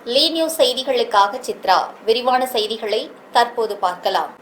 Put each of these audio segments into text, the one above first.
லீ news செய்திகளுக்காக சித்ரா. விரிவான செய்திகளை தற்போது பார்க்கலாம்.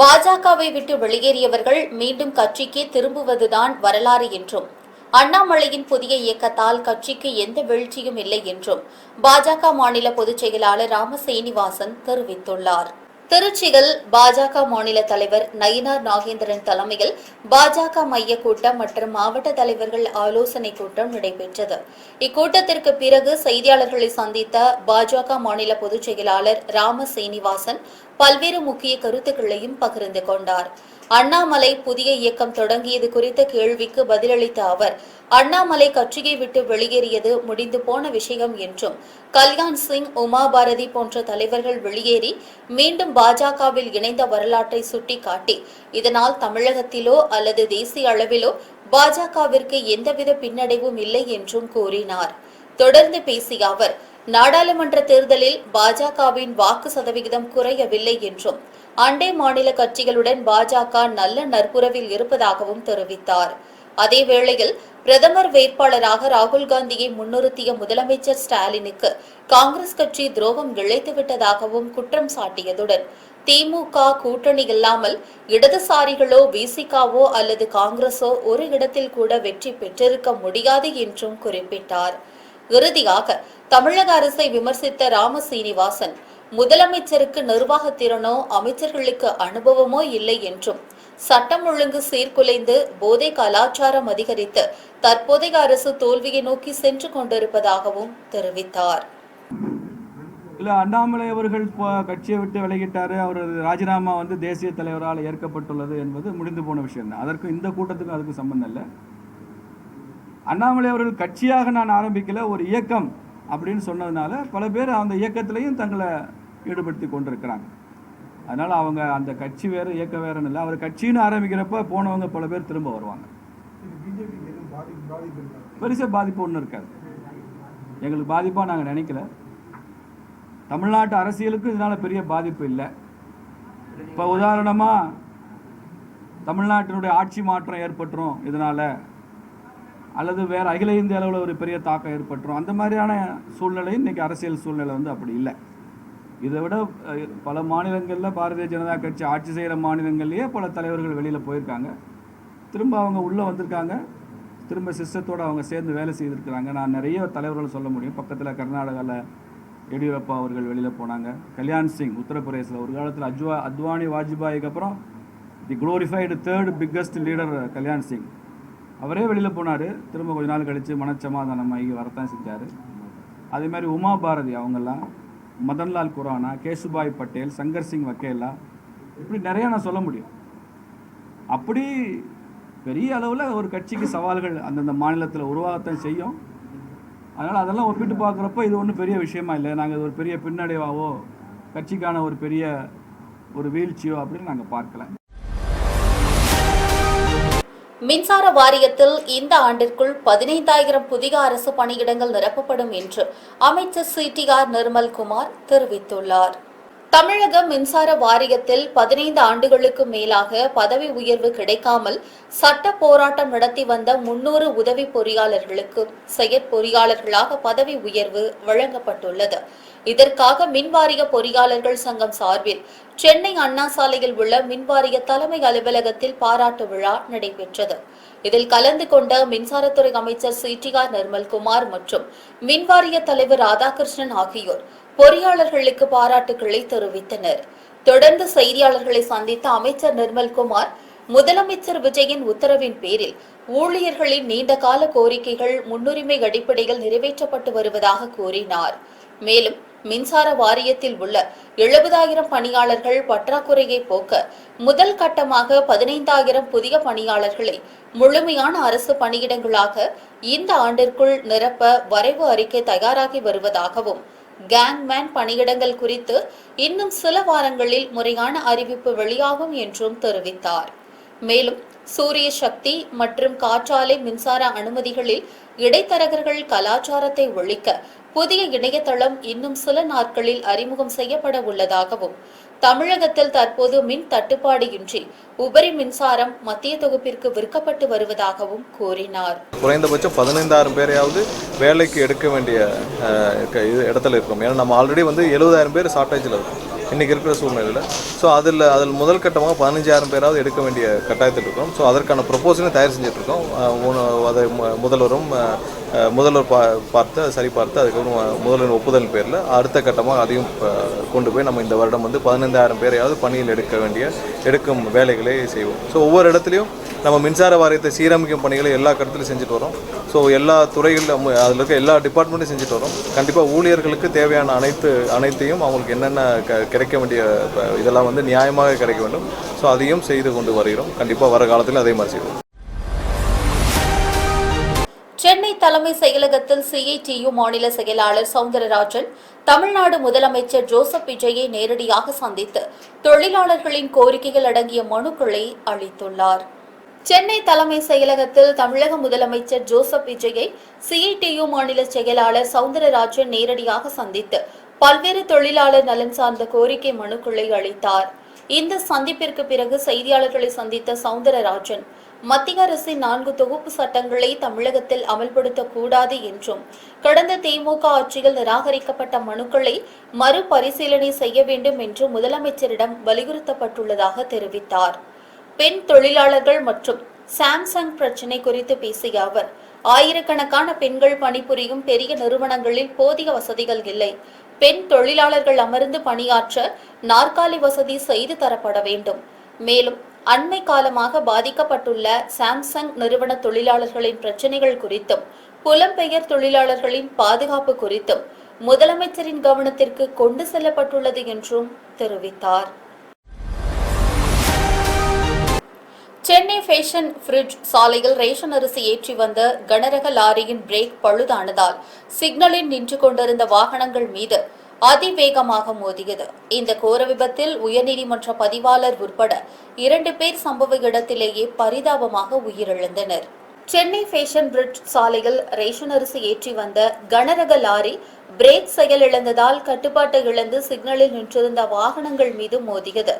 பாஜகவை விட்டு வெளியேறியவர்கள் மீண்டும் கட்சிக்கு திரும்புவதுதான் வரலாறு என்றும், அண்ணாமலையின் புதிய இயக்கத்தால் கட்சிக்கு எந்த வீழ்ச்சியும் இல்லை என்றும் பாஜக மாநில பொதுச் செயலாளர் ராம சீனிவாசன் தெரிவித்துள்ளார். திருச்சியில் பாஜக மாநில தலைவர் நயினார் நாகேந்திரன் தலைமையில் பாஜக மைய கூட்டம் மற்றும் மாவட்ட தலைவர்கள் ஆலோசனைக் கூட்டம் நடைபெற்றது. இக்கூட்டத்திற்கு பிறகு செய்தியாளர்களை சந்தித்த பாஜக மாநில பொதுச் செயலாளர் ராம சீனிவாசன் பல்வேறு முக்கிய கருத்துக்களையும் பகிர்ந்து கொண்டார். அண்ணாமலை புதிய இயக்கம் தொடங்கியது குறித்த கேள்விக்கு பதிலளித்த அவர், அண்ணாமலை கட்சியை விட்டு வெளியேறியது முடிந்து போன விஷயம் என்றும், கல்யாண் சிங், உமா பாரதி போன்ற தலைவர்கள் வெளியேறி மீண்டும் பாஜகவில் இணைந்த வரலாற்றை சுட்டிக்காட்டி, இதனால் தமிழகத்திலோ அல்லது தேசிய அளவிலோ பாஜகவிற்கு எந்தவித பின்னடைவும் இல்லை என்றும் கூறினார். தொடர்ந்து பேசிய அவர், நாடாளுமன்ற தேர்தலில் பாஜகவின் வாக்கு சதவிகிதம் குறையவில்லை என்றும், அண்டை மாநில கட்சிகளுடன் பாஜக நல்ல நட்புறவில் இருப்பதாகவும் தெரிவித்தார். அதேவேளையில் பிரதமர் வேட்பாளராக ராகுல் காந்தியை முன்னிறுத்திய முதலமைச்சர் ஸ்டாலினுக்கு காங்கிரஸ் கட்சி துரோகம் இழைத்துவிட்டதாகவும் குற்றம் சாட்டியதுடன், திமுக கூட்டணி இல்லாமல் இடதுசாரிகளோ விசிகாவோ அல்லது காங்கிரஸோ ஒரு இடத்தில் கூட வெற்றி பெற்றிருக்க முடியாது என்றும் குறிப்பிட்டார். இறுதியாக தமிழக அரசை விமர்சித்த ராம சீனிவாசன், முதலமைச்சருக்கு நிர்வாகத்திறனோ அமைச்சர்களுக்கு அனுபவமோ இல்லை என்றும், சட்டம் ஒழுங்கு சீர்குலைந்து போதை கலாச்சாரம் அதிகரித்து தற்போதைய அரசு தோல்வியை நோக்கி சென்று கொண்டிருப்பதாகவும் தெரிவித்தார். அண்ணாமலை அவர்கள் கட்சியை விட்டு விலகிட்டாரு, அவர் ராஜினாமா தேசிய தலைவரால் ஏற்கப்பட்டுள்ளது என்பது முடிந்து போன விஷயம் தான். அதற்கு இந்த கூட்டத்துக்கும் அதுக்கு சம்பந்தம் இல்லை. அண்ணாமலை அவர்கள் கட்சியாக நான் ஆரம்பிக்கல, ஒரு இயக்கம் அப்படின்னு சொன்னதுனால பல பேர் அந்த இயக்கத்திலையும் தங்களை ஈடுபடுத்தி கொண்டிருக்கிறாங்க. அதனால் அவங்க அந்த கட்சி வேறு இயக்கம் வேறுன்னு இல்லை, அவர் கட்சின்னு ஆரம்பிக்கிறப்ப போனவங்க பல பேர் திரும்ப வருவாங்க. பெருசாக பாதிப்பு ஒன்றும் இருக்காது, எங்களுக்கு பாதிப்பாக நாங்கள் நினைக்கல. தமிழ்நாட்டு அரசியலுக்கு இதனால் பெரிய பாதிப்பு இல்லை. இப்போ உதாரணமாக தமிழ்நாட்டினுடைய ஆட்சி மாற்றம் ஏற்பட்டுரும் இதனால், அல்லது வேறு அகில இந்திய அளவில் ஒரு பெரிய தாக்கம் ஏற்பட்டுரும், அந்த மாதிரியான சூழ்நிலை இன்றைக்கி அரசியல் சூழ்நிலை அப்படி இல்லை. இதை விட பல மாநிலங்களில் பாரதிய ஜனதா கட்சி ஆட்சி செய்கிற மாநிலங்கள்லேயே பல தலைவர்கள் வெளியில் போயிருக்காங்க, திரும்ப அவங்க உள்ளே வந்திருக்காங்க, திரும்ப சிஸ்டத்தோடு அவங்க சேர்ந்து வேலை செய்திருக்கிறாங்க. நான் நிறைய தலைவர்கள் சொல்ல முடியும். பக்கத்தில் கர்நாடகாவில் எடியூரப்பா அவர்கள் வெளியில் போனாங்க, கல்யாண் சிங் உத்தரப்பிரதேசில், ஒரு காலத்தில் அத்வானி வாஜ்பாய்க்கு அப்புறம் the glorified third biggest leader Kalyan Singh, அவரே வெளியில் போனார், திரும்ப கொஞ்ச நாள் கழித்து மனச்சமாதானமாகி வரத்தான் செஞ்சார். அதேமாதிரி உமா பாரதி அவங்கெல்லாம், மதன்லால் குரானா, கேசுபாய் பட்டேல், சங்கர் சிங் வக்கேலா, இப்படி நிறையா நான் சொல்ல முடியும். அப்படி பெரிய அளவில் ஒரு கட்சிக்கு சவால்கள் அந்தந்த மாநிலத்தில் உருவாகத்தான் செய்யும். அதனால் அதெல்லாம் ஒப்பிட்டு பார்க்குறப்ப இது ஒன்றும் பெரிய விஷயமா இல்லை. நாங்கள் இது ஒரு பெரிய பின்னடைவாவோ கட்சிக்கான ஒரு பெரிய ஒரு வீழ்ச்சியோ அப்படின்னு நாங்கள் பார்க்கல. மின்சார வாரியத்தில் இந்த ஆண்டிற்குள் 15,000 புதிய அரசு பணியிடங்கள் நிரப்பப்படும் என்று அமைச்சர் CTR நிர்மல்குமார் தெரிவித்துள்ளார். தமிழக மின்சார வாரியத்தில் 15 ஆண்டுகளுக்கு மேலாக பதவி உயர்வு கிடைக்காமல் சட்ட போராட்டம் நடத்தி வந்த 300 உதவி பொறியாளர்களுக்கு செயற்பொறியாளர்களாக பதவி உயர்வு வழங்கப்பட்டுள்ளது. இதற்காக மின்வாரிய பொறியாளர்கள் சங்கம் சார்பில் சென்னை அண்ணா சாலையில் உள்ள மின்வாரிய தலைமை அலுவலகத்தில் பாராட்டு விழா நடைபெற்றது. இதில் கலந்து கொண்ட மின்சாரத்துறை அமைச்சர் CTR நிர்மல்குமார் மற்றும் மின்வாரிய தலைவர் ராதாகிருஷ்ணன் ஆகியோர் பொறியாளர்களுக்கு பாராட்டுக்களை தெரிவித்தனர். தொடர்ந்து செய்தியாளர்களை சந்தித்த அமைச்சர் நிர்மல்குமார், முதலமைச்சர் விஜயின் உத்தரவின் பேரில் ஊழியர்களின் நீண்டகால கோரிக்கைகள் முன்னுரிமை அடிப்படையில் நிறைவேற்றப்பட்டு வருவதாக கூறினார். மேலும் மின்சார வாரியத்தில் உள்ள 70,000 பணியாளர்கள் பற்றாக்குறையை போக்க முதல் கட்டமாக 15,000 புதிய பணியாளர்களை முழுமையான அரசு பணியிடங்களாக இந்த ஆண்டிற்குள் நிரப்ப வரைவு அறிக்கை தயாராகி வருவதாகவும், கேங்மேன் பணியிடங்கள் குறித்து இன்னும் சில வாரங்களில் முறையான அறிவிப்பு வெளியாகும் என்றும் தெரிவித்தார். மேலும் சூரிய சக்தி மற்றும் காற்றாலை மின்சார அனுமதிகளில் இடைத்தரகர்கள் கலாச்சாரத்தை ஒழிக்க புதிய இணையதளம் இன்னும் சில நாட்களில் அறிமுகம் செய்யப்பட உள்ளதாகவும், தமிழகத்தில் தற்போது மின் தட்டுப்பாடு இன்றி உபரி மின்சாரம் மத்திய தொகுப்பிற்கு விற்கப்பட்டு வருவதாகவும் கூறினார். குறைந்தபட்சம் 15,000 பேரையாவது வேலைக்கு எடுக்க வேண்டிய இடத்துல இருக்கும். ஏன்னா நம்ம ஆல்ரெடி 70,000 பேர் ஷார்ட்டேஜில் இருக்கும் இன்றைக்கி இருக்கிற சூழ்நிலையில். ஸோ அதில் முதல் கட்டமாக 15,000 பேராவது எடுக்க வேண்டிய கட்டாயத்தில் இருக்கும். ஸோ அதற்கான ப்ரொப்போசலையும் தயார் செஞ்சிட்ருக்கோம். அதை முதல்வர் பார்த்து சரி பார்த்து அதுக்கப்புறம் முதல்வர் ஒப்புதல் பேரில் அடுத்த கட்டமாக அதையும் கொண்டு போய் நம்ம இந்த வருடம் 15,000 பேரையாவது பணியில் எடுக்கும் வேலைகளை செய்வோம். ஸோ ஒவ்வொரு இடத்துலையும் நம்ம மின்சார வாரியத்தை சீரமைக்கும் பணிகளை எல்லா கட்டத்திலும் செஞ்சுட்டு வரோம். ஸோ எல்லா துறைகளிலும் அதில் இருக்க எல்லா டிபார்ட்மெண்ட்டும் செஞ்சுட்டு வரோம். கண்டிப்பாக ஊழியர்களுக்கு தேவையான அனைத்தையும் அவங்களுக்கு என்னென்ன கிடைக்க வேண்டிய இதெல்லாம் நியாயமாக கிடைக்க வேண்டும். ஸோ அதையும் செய்து கொண்டு வருகிறோம். கண்டிப்பாக வர காலத்தில் அதே மாதிரி செய்வோம். சென்னை தலைமை செயலகத்தில் சிஐடியு மாநில செயலாளர் சவுந்தரராஜன் தமிழ்நாடு முதலமைச்சர் ஜோசப் விஜயை நேரடியாக சந்தித்து தொழிலாளர்களின் கோரிக்கைகள் அடங்கிய மனுக்களை அளித்துள்ளார். சென்னை தலைமை செயலகத்தில் தமிழக முதலமைச்சர் ஜோசப் விஜயை சிஐடியு மாநில செயலாளர் சவுந்தரராஜன் நேரடியாக சந்தித்து பல்வேறு தொழிலாளர் நலன் சார்ந்த கோரிக்கை மனுக்களை அளித்தார். இந்த சந்திப்பிற்கு பிறகு செய்தியாளர்களை சந்தித்த சவுந்தரராஜன், மத்திய அரசின் 4 தொகுப்பு சட்டங்களை தமிழகத்தில் அமல்படுத்தக்கூடாது என்றும், கடந்த திமுக ஆட்சியில் நிராகரிக்கப்பட்ட மனுக்களை மறுபரிசீலனை செய்ய வேண்டும் என்று முதலமைச்சரிடம் வலியுறுத்தப்பட்டுள்ளதாக தெரிவித்தார். பெண் தொழிலாளர்கள் மற்றும் சாம்சங் பிரச்சினை குறித்து பேசிய அவர், ஆயிரக்கணக்கான பெண்கள் பணிபுரியும் பெரிய நிறுவனங்களில் போதிய வசதிகள் இல்லை. பெண் தொழிலாளர்கள் அமர்ந்து பணியாற்ற நாற்காலி வசதி செய்து தரப்பட வேண்டும். மேலும் அண்மை காலமாக பாதிக்கப்பட்டுள்ள சாம்சங் நிறுவன தொழிலாளர்களின் பிரச்சினைகள் குறித்தும், புலம்பெயர் தொழிலாளர்களின் பாதுகாப்பு குறித்தும் முதலமைச்சரின் கவனத்திற்கு கொண்டு செல்லப்பட்டுள்ளது என்றும் தெரிவித்தார். சென்னை ஃபேஷன் ஃப்ரிட்ஜ் சாலையில் ரேஷன் அரிசி ஏற்றி வந்த கனரக லாரியின் பிரேக் பழுதானதால் சிக்னலில் நின்று கொண்டிருந்த வாகனங்கள் மீது அதிவேகமாக மோதியது. இந்த கோர விபத்தில் உயர்நீதிமன்ற பதிவாளர் உட்பட 2 பேர் சம்பவ இடத்திலேயே பரிதாபமாக உயிரிழந்தனர். சென்னை ஃபேஷன் பிரிட்ஜ் சாலையில் ரேஷன் அரிசி ஏற்றி வந்த கனரக லாரி பிரேக் செயலிழந்ததால் கட்டுப்பாட்டை இழந்து சிக்னலில் நின்றிருந்த வாகனங்கள் மீது மோதியது.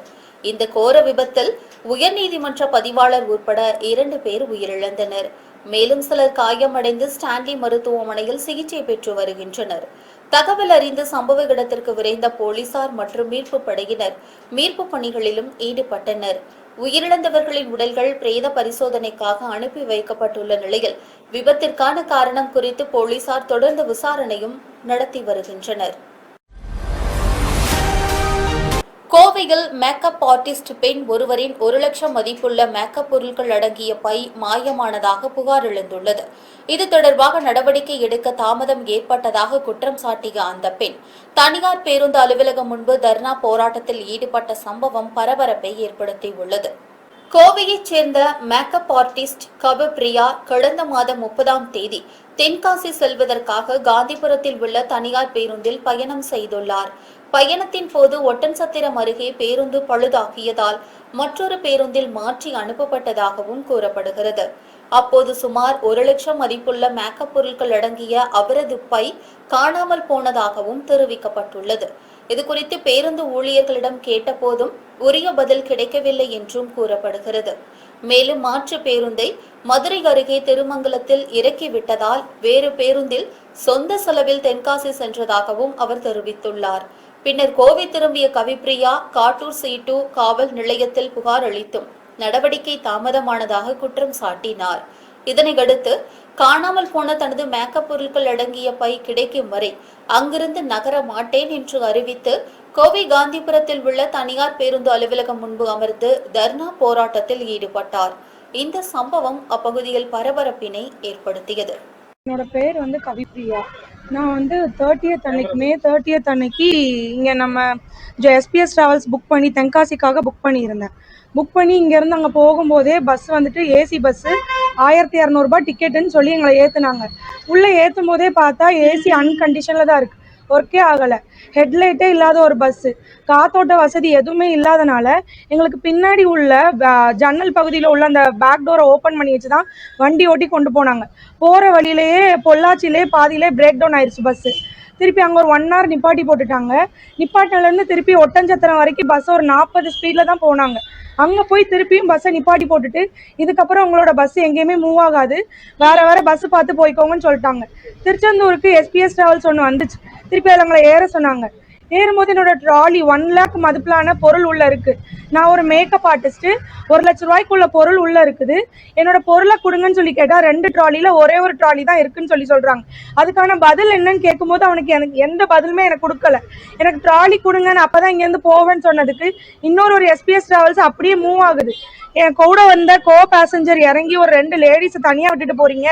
இந்த கோர விபத்தில் உயர்நீதிமன்ற பதிவாளர் உட்பட 2 பேர் உயிரிழந்தனர். மேலும் சிலர் காயமடைந்து ஸ்டான்லி மருத்துவமனையில் சிகிச்சை பெற்று வருகின்றனர். தகவல் அறிந்து சம்பவ இடத்திற்கு விரைந்த போலீசார் மற்றும் மீட்பு படையினர் மீட்பு பணிகளிலும் ஈடுபட்டனர். உயிரிழந்தவர்களின் உடல்கள் பிரேத பரிசோதனைக்காக அனுப்பி வைக்கப்பட்டுள்ள நிலையில் விபத்திற்கான காரணம் குறித்து போலீசார் தொடர்ந்து விசாரணையும் நடத்தி வருகின்றனர். கோவையில் மேக்கப் ஆர்டிஸ்ட் பெண் ஒருவரின் 1 லட்சம் மதிப்புள்ள மேக்கப் பொருட்கள் அடங்கிய பை மாயமானதாக புகார் எழுந்துள்ளது. இது தொடர்பாக நடவடிக்கை எடுக்க தாமதம் ஏற்பட்டதாக குற்றம் சாட்டிய அந்த பெண் தனியார் பேருந்து அலுவலகம் முன்பு தர்ணா போராட்டத்தில் ஈடுபட்ட சம்பவம் பரபரப்பை ஏற்படுத்தியுள்ளது. கோவையைச் சேர்ந்த மேக்கப் ஆர்டிஸ்ட் கபப்ரியா கடந்த மாதம் 30ஆம் தேதி தென்காசி செல்வதற்காக காந்திபுரத்தில் உள்ள தனியார் பேருந்தில் பயணம் செய்துள்ளார். பயணத்தின் போது ஒட்டன்சத்திரம் அருகே பேருந்து பழுதாகியதால் மற்றொரு பேருந்தில் மாற்றி அனுப்பப்பட்டதாகவும் கூறப்படுகிறது. அப்போது சுமார் 1 லட்சம் மதிப்புள்ள மேக்கப் பொருட்கள் அடங்கிய அவரது பை காணாமல் போனதாகவும் தெரிவிக்கப்பட்டுள்ளது. இதுகுறித்து பேருந்து ஊழியர்களிடம் கேட்டபோதும் உரிய பதில் கிடைக்கவில்லை என்றும் கூறப்படுகிறது. மேலும் மாற்று பேருந்தை மதுரை அருகே திருமங்கலத்தில் இறக்கிவிட்டதால் வேறு பேருந்தில் சொந்த செலவில் தென்காசி சென்றதாகவும் அவர் தெரிவித்துள்ளார். பின்னர் கோவை திரும்பிய கவிப்ரியா காட்டூர் C2 காவல் நிலையத்தில் புகார் அளித்தும் நடவடிக்கை தாமதமானதாக குற்றம் சாட்டினார். இதனையடுத்து காணாமல் போன தனது மேக்கப் பொருட்கள் அடங்கிய பை கிடைக்கும் வரை அங்கிருந்து நகர மாட்டேன் என்று அறிவித்து கோவை காந்திபுரத்தில் உள்ள தனியார் பேருந்து அலுவலகம் முன்பு அமர்ந்து தர்ணா போராட்டத்தில் ஈடுபட்டார். இந்த சம்பவம் அப்பகுதியில் பரபரப்பினை ஏற்படுத்தியது. என்னோட பேர் கவிப்ரியா. நான் 30th அன்னைக்கு மே 30th அன்னைக்கு இங்கே நம்ம எஸ்பிஎஸ் டிராவல்ஸ் புக் பண்ணி தென்காசிக்காக புக் பண்ணியிருந்தேன். புக் பண்ணி இங்கேருந்து அங்கே போகும்போதே பஸ் ஏசி பஸ்ஸு 1200 டிக்கெட்டுன்னு சொல்லி எங்களை ஏற்றுனாங்க. உள்ளே ஏற்றும் போதே பார்த்தா ஏசி அன்கண்டிஷனில் தான் இருக்குது, ஒர்க்கே ஆகலை. ஹெட்லைட்டே இல்லாத ஒரு பஸ்ஸு, காத்தோட்ட வசதி எதுவுமே இல்லாதனால எங்களுக்கு பின்னாடி உள்ள ஜன்னல் பகுதியில் உள்ள அந்த பேக் டோரை ஓப்பன் பண்ணி வச்சு தான் வண்டி ஓட்டி கொண்டு போனாங்க. போகிற வழியிலேயே பொள்ளாச்சியிலே பாதியிலே பிரேக் டவுன் ஆயிடுச்சு பஸ்ஸு. திருப்பி அங்கே ஒரு 1 hour நிப்பாட்டி போட்டுட்டாங்க. நிப்பாட்டினலேருந்து திருப்பி ஒட்டஞ்சத்திரம் வரைக்கும் பஸ் ஒரு 40 ஸ்பீடில் தான் போனாங்க. அங்கே போய் திருப்பியும் பஸ்ஸை நிப்பாட்டி போட்டுட்டு இதுக்கப்புறம் உங்களோட பஸ் எங்கேயுமே மூவ் ஆகாது, வேற பஸ் பார்த்து போய்க்கோங்கன்னு சொல்லிட்டாங்க. திருச்செந்தூருக்கு SPS டிராவல்ஸ் ஒன்று வந்துச்சு, திருப்பி அதில் எங்களை ஏற சொன்னாங்க. ஏறும்போது என்னோட ட்ராலி 1 lakh மதிப்பிலான பொருள் உள்ள இருக்கு. நான் ஒரு மேக்கப் ஆர்டிஸ்ட், 1 லட்ச ரூபாய்க்குள்ள பொருள் உள்ள இருக்குது. என்னோட பொருளை கொடுங்கன்னு சொல்லி கேட்டா 2 ட்ராலியில ஒரே ஒரு ட்ராலி தான் இருக்குன்னு சொல்றாங்க. அதுக்கான பதில் என்னன்னு கேட்கும்போது எனக்கு எந்த பதிலுமே எனக்கு கொடுக்கல. எனக்கு ட்ராலி கொடுங்கன்னு அப்பதான் இங்க இருந்து போவேன்னு சொன்னதுக்கு இன்னொரு SPS டிராவல்ஸ் அப்படியே மூவ் ஆகுது. என் கூட வந்த பேசஞ்சர் இறங்கி ஒரு 2 லேடிஸ் தனியா விட்டுட்டு போறீங்க,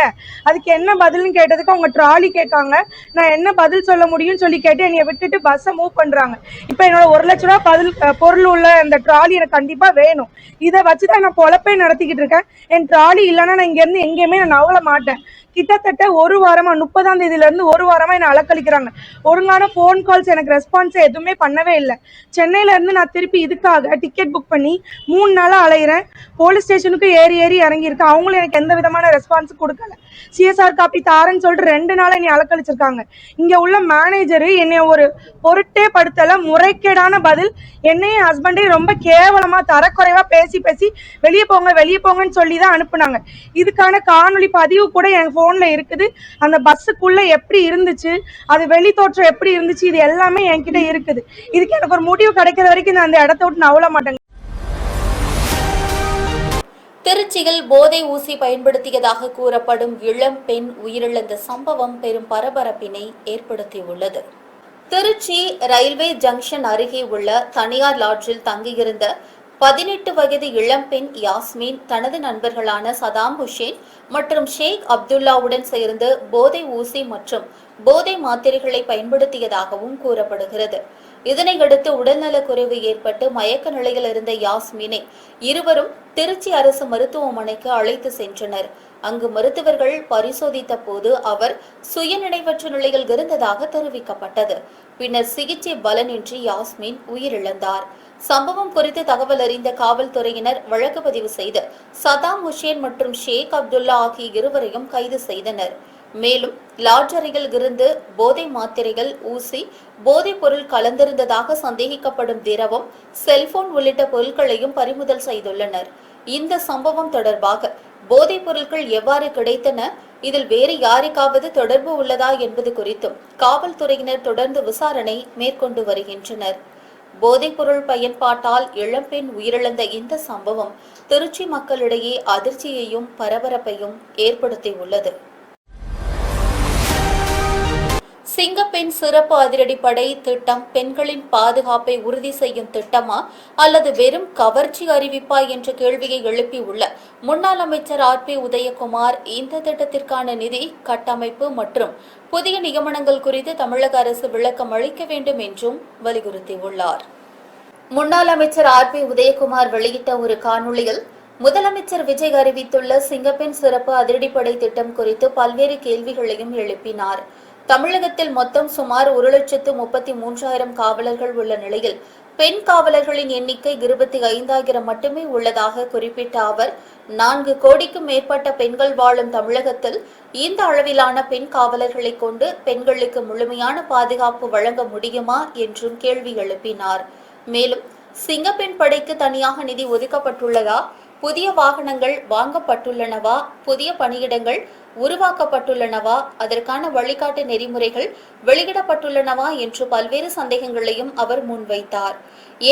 அதுக்கு என்ன பதில்னு கேட்டதுக்கு அவங்க ட்ராலி கேட்காங்க. நான் என்ன பதில் சொல்ல முடியும்னு சொல்லி கேட்டு என்னைய விட்டுட்டு பஸ்ஸை மூவ் பண்றாங்க. இப்போ என்னோட 1 லட்ச ரூபா பொருள் உள்ள அந்த ட்ராலி எனக்கு கண்டிப்பா வேணும். இதை வச்சுதான் நான் பொழப்பே நடத்திக்கிட்டு இருக்கேன். என் ட்ராலி இல்லைன்னா நான் இங்க இருந்து எங்கேயுமே நான் நவல மாட்டேன். கிட்டத்தட்ட 1 வாரமா 30ஆம் தேதியில இருந்து 1 வாரமா என்ன அலக்கழிக்கிறாங்க. ஒழுங்கான போன் கால்ஸ் எனக்கு ரெஸ்பான்ஸ் எதுவுமே பண்ணவே இல்லை. சென்னையில இருந்து நான் திருப்பி இதுக்காக டிக்கெட் புக் பண்ணி 3 நாளா அலையிறேன். போலீஸ் ஸ்டேஷனுக்கு ஏறி இறங்கியிருக்கேன். அவங்களும் எனக்கு எந்த விதமான ரெஸ்பான்ஸ் கொடுக்கல. CSR காப்பி தாரன்னு சொல்லிட்டு 2 நாளா என்னை அலக்கழிச்சிருக்காங்க. இங்க உள்ள மேனேஜரு என்னை ஒரு பொருட்டே படுத்தல, முறைகேடான பதில். என்னையும் ஹஸ்பண்டையும் ரொம்ப கேவலமா தரக்குறைவா பேசி வெளியே போங்கன்னு சொல்லி தான் அனுப்புனாங்க. இதுக்கான காணொலி பதிவு கூட என் போன்ல இருக்குது. அந்த பஸ்ஸுக்குள்ள எப்படி இருந்துச்சு, அது வெளி தோற்றம் எப்படி இருந்துச்சு, இது எல்லாமே என்கிட்ட இருக்குது. இதுக்கு எனக்கு ஒரு முடிவு கிடைக்கிற வரைக்கும் நான் அந்த இடத்த விட்டு நவல மாட்டேங்க. திருச்சியில் போதை ஊசி பயன்படுத்தியதாக கூறப்படும் இளம் பெண் உயிரிழந்த சம்பவம் பெரும் பரபரப்பினை ஏற்படுத்தியுள்ளது. திருச்சி ரயில்வே ஜங்ஷன் அருகே உள்ள தனியார் லாட்ஜில் தங்கியிருந்த 18 வயது இளம்பெண் யாஸ்மின் தனது நண்பர்களான சதாம் ஹுசேன் மற்றும் ஷேக் அப்துல்லாவுடன் சேர்ந்து போதை ஊசி மற்றும் போதை மாத்திரைகளை பயன்படுத்தியதாகவும் கூறப்படுகிறது. இதனையடுத்து உடல்நலக்குறைவு ஏற்பட்டு மயக்க நிலையில் இருந்த யாஸ்மினை இருவரும் திருச்சி அரசு மருத்துவமனைக்கு அழைத்து சென்றனர். அங்கு மருத்துவர்கள் பரிசோதித்த போது அவர் சுயநினைவற்ற நிலையில் இருந்ததாக தெரிவிக்கப்பட்டது. பின்னர் சிகிச்சை பலனின்றி யாஸ்மின் உயிரிழந்தார். சம்பவம் குறித்து தகவல் அறிந்த காவல்துறையினர் வழக்கு பதிவு செய்து சதாம் ஹுசேன் மற்றும் ஷேக் அப்துல்லா ஆகிய இருவரையும் கைது செய்தனர். மேலும் லாட்ஜ் அறையில் இருந்து போதை மாத்திரைகள், ஊசி, போதைப் பொருள் கலந்திருந்ததாக சந்தேகிக்கப்படும் திரவம், செல்போன் உள்ளிட்ட பொருட்களையும் பறிமுதல் செய்துள்ளனர். இந்த சம்பவம் தொடர்பாக போதைப் பொருட்கள் எவ்வாறு கிடைத்தன, இதில் வேறு யாருக்காவது தொடர்பு உள்ளதா என்பது குறித்தும் காவல்துறையினர் தொடர்ந்து விசாரணை மேற்கொண்டு வருகின்றனர். போதைப்பொருள் பயன்பாட்டால் இளம்பெண் உயிரிழந்த இந்த சம்பவம் திருச்சி மக்களிடையே அதிர்ச்சியையும் பரபரப்பையும் ஏற்படுத்தியுள்ளது. சிங்கப்பெண் சிறப்பு அதிரடிப்படை திட்டம் பெண்களின் பாதுகாப்பை உறுதி செய்யும் திட்டமா அல்லது வெறும் கவர்ச்சி அறிவிப்பா என்ற கேள்வியை எழுப்பியுள்ள முன்னாள் அமைச்சர் RP உதயகுமார் இந்த திட்டத்திற்கான நிதி, கட்டமைப்பு மற்றும் புதிய நியமனங்கள் குறித்து தமிழக அரசு விளக்கம் அளிக்க வேண்டும் என்றும் வலியுறுத்தியுள்ளார். முன்னாள் அமைச்சர் RP உதயகுமார் வெளியிட்ட ஒரு காணொளியில் முதலமைச்சர் விஜய் அறிவித்துள்ள சிங்கப்பெண் சிறப்பு அதிரடிப்படை திட்டம் குறித்து பல்வேறு கேள்விகளையும் எழுப்பினார். தமிழகத்தில் மொத்தம் சுமார் 1,33,000 காவலர்கள் உள்ள நிலையில் பெண் காவலர்களின் எண்ணிக்கை 25,000 மட்டுமே உள்ளதாக குறிப்பிட்ட அவர், 4 கோடிக்கும் மேற்பட்ட பெண்கள் வாழும் தமிழகத்தில் இந்த அளவிலான பெண் காவலர்களை கொண்டு பெண்களுக்கு முழுமையான பாதுகாப்பு வழங்க முடியுமா என்றும் கேள்வி எழுப்பினார். மேலும் சிங்கப்பெண் படைக்கு தனியாக நிதி ஒதுக்கப்பட்டுள்ளதா, புதிய வாகனங்கள் வாங்கப்பட்டுள்ளனவா, புதிய பணியிடங்கள் உருவாக்கப்பட்டுள்ளனவா, அதற்கான வழிகாட்டு நெறிமுறைகள் வெளியிடப்பட்டுள்ளனவா என்று பல்வேறு சந்தேகங்களையும் அவர் முன்வைத்தார்.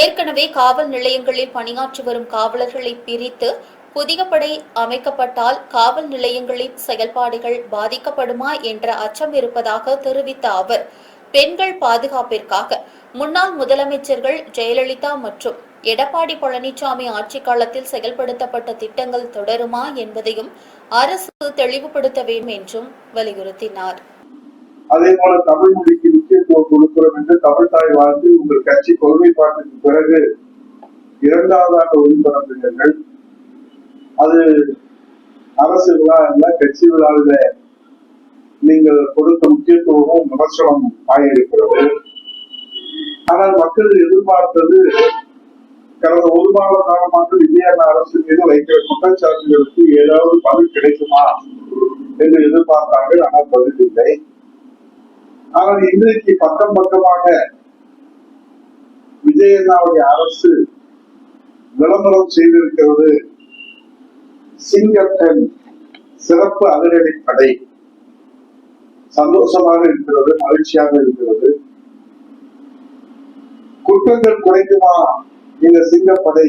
ஏற்கனவே காவல் நிலையங்களில் பணியாற்றி வரும் காவலர்களை பிரித்து புதிய படை அமைக்கப்பட்டால் காவல் நிலையங்களின் செயல்பாடுகள் பாதிக்கப்படுமா என்ற அச்சம் இருப்பதாக தெரிவித்த அவர், பெண்கள் பாதுகாப்பிற்காக முன்னாள் முதலமைச்சர்கள் ஜெயலலிதா மற்றும் எடப்பாடி பழனிசாமி ஆட்சி காலத்தில் செயல்படுத்தப்பட்ட திட்டங்கள் தொடருமா என்பதையும் அரசு தெளிவுபடுத்த வேண்டும் என்றும் வலியுறுத்தினார். அதே போல தமிழ் மொழிக்கு முக்கியத்துவம் கொடுக்கிறோம் என்று தமிழ் தாய் வாழ்த்து உங்கள் கட்சி கொள்கைப்பாட்டுக்கு பிறகு 2வது ஆண்டு ஒளிபரப்புகிறீர்கள். அது அரசு விழா அல்ல, கட்சி விழாவில நீங்கள் கொடுத்த முக்கியத்துவமும் விமர்சனம் ஆகியிருக்கிறது. ஆனால் மக்கள் எதிர்பார்த்தது கடந்த 1 மாத காலமாக விஜய அரசு மீது வைக்கிற குற்றச்சாட்டுகளுக்கு ஏதாவது பதில் கிடைக்குமா என்று எதிர்பார்த்தார்கள். ஆனால் பதில் இல்லை. ஆனால் இன்றைக்கு பக்கம் பக்கமாக விஜயண்ணாவுடைய அரசு விளம்பரம் செய்திருக்கிறது. சிங்கப்பெண் சிறப்பு அதிரடிப்படை. சந்தோஷமாக இருக்கிறது, மகிழ்ச்சியாக இருக்கிறது. குற்றங்கள் குறைக்குமா இந்த சிங்கப்படை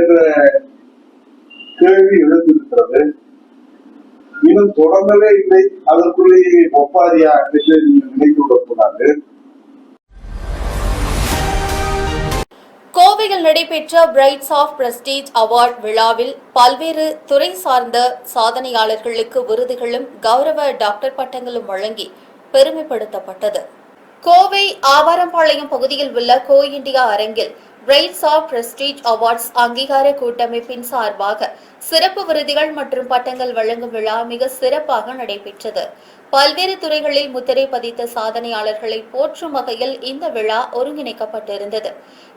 என்ற கேள்வி எழுந்திருக்கிறது. இன்னும் தொடங்கவே இல்லை, அதற்குள்ளேயே ஒப்பாரியா என்று நீங்கள் நினைத்து விடக்கூடாது. கோவையில் நடைபெற்ற பிரைட்ஸ் ஆஃப் பிரஸ்டீஜ் அவார்ட் விழாவில் பல்வேறு துறை சார்ந்த சாதனையாளர்களுக்கு விருதுகளும் கௌரவ டாக்டர் பட்டங்களும் வழங்கி பெருமைப்படுத்தப்பட்டது. கோவை ஆவாரம்பாளையம் பகுதியில் உள்ள கோ இண்டியா அரங்கில் பிரைட்ஸ் ஆஃப் பிரஸ்டீஜ் அவார்ட்ஸ் அங்கீகார கூட்டமைப்பின் சார்பாக சிறப்பு விருதுகள் மற்றும் பட்டங்கள் வழங்கும் விழா மிக சிறப்பாக நடைபெற்றது. பல்வேறு துறைகளில் முத்திரை பதித்த சாதனையாளர்களை போற்றும் வகையில் இந்த விழா ஒருங்கிணைக்கப்பட்டிருந்தது.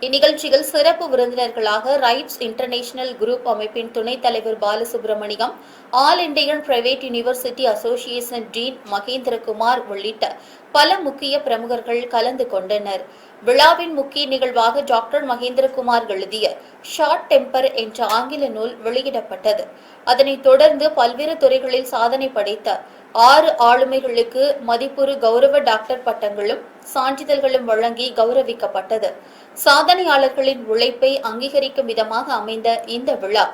இந்நிகழ்ச்சியில் சிறப்பு விருந்தினர்களாக ரைட்ஸ் இன்டர்நேஷனல் குரூப் அமைப்பின் துணைத் தலைவர் Balasubramaniam, all Indian private university association dean Mahendrakumar உள்ளிட்ட பல முக்கிய பிரமுகர்கள் கலந்து கொண்டனர். விழாவின் முக்கிய நிகழ்வாக டாக்டர் மகேந்திரகுமார் எழுதிய ஷார்ட் டெம்பர் என்ற ஆங்கில நூல் வெளியிடப்பட்டது. அதனைத் தொடர்ந்து பல்வேறு துறைகளில் சாதனை படைத்த 6 ஆளுமைகளுக்கு மதிப்புறு கௌரவ டாக்டர் பட்டங்களும் சான்றிதழ்களும் வழங்கி கௌரவிக்கப்பட்டது. சாதனையாளர்களின் உழைப்பை அங்கீகரிக்கும் விதமாக அமைந்த இந்த விழா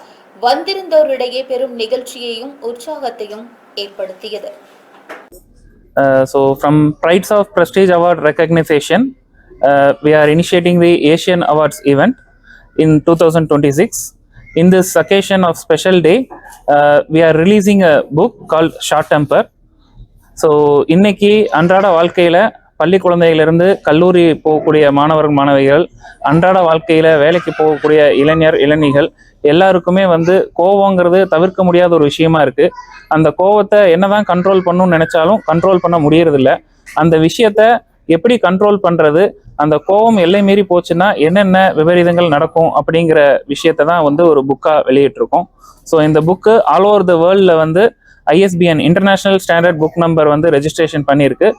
வந்திருந்தோரிடையே பெரும் நிகழ்ச்சியையும் உற்சாகத்தையும் ஏற்படுத்தியது. So from Prides of Prestige Award recognition, we are initiating the Asian Awards event in 2026. In this occasion of special day, we are releasing a book called Short Temper. So இன்னைக்கு அன்றாட வாழ்க்கையில் பள்ளி குழந்தைகளிலிருந்து கல்லூரி போகக்கூடிய மாணவர்கள் மாணவிகள், அன்றாட வாழ்க்கையில் வேலைக்கு போகக்கூடிய இளைஞர்கள் எல்லாருக்குமே கோவங்கிறது தவிர்க்க முடியாத ஒரு விஷயமா இருக்குது. அந்த கோவத்தை என்னதான் கண்ட்ரோல் பண்ணணும்னு நினைச்சாலும் கண்ட்ரோல் பண்ண முடியறதில்ல. அந்த விஷயத்த எப்படி கண்ட்ரோல் பண்ணுறது, அந்த கோவம் எல்லை மீறி போச்சுன்னா என்னென்ன விபரீதங்கள் நடக்கும் அப்படிங்கிற விஷயத்த தான் ஒரு புக்காக வெளியிட்டிருக்கோம். ஸோ இந்த புக்கு ஆல் ஓவர் த வேர்ல்டில் ISBN international standard book number registration பண்ணியிருக்கு.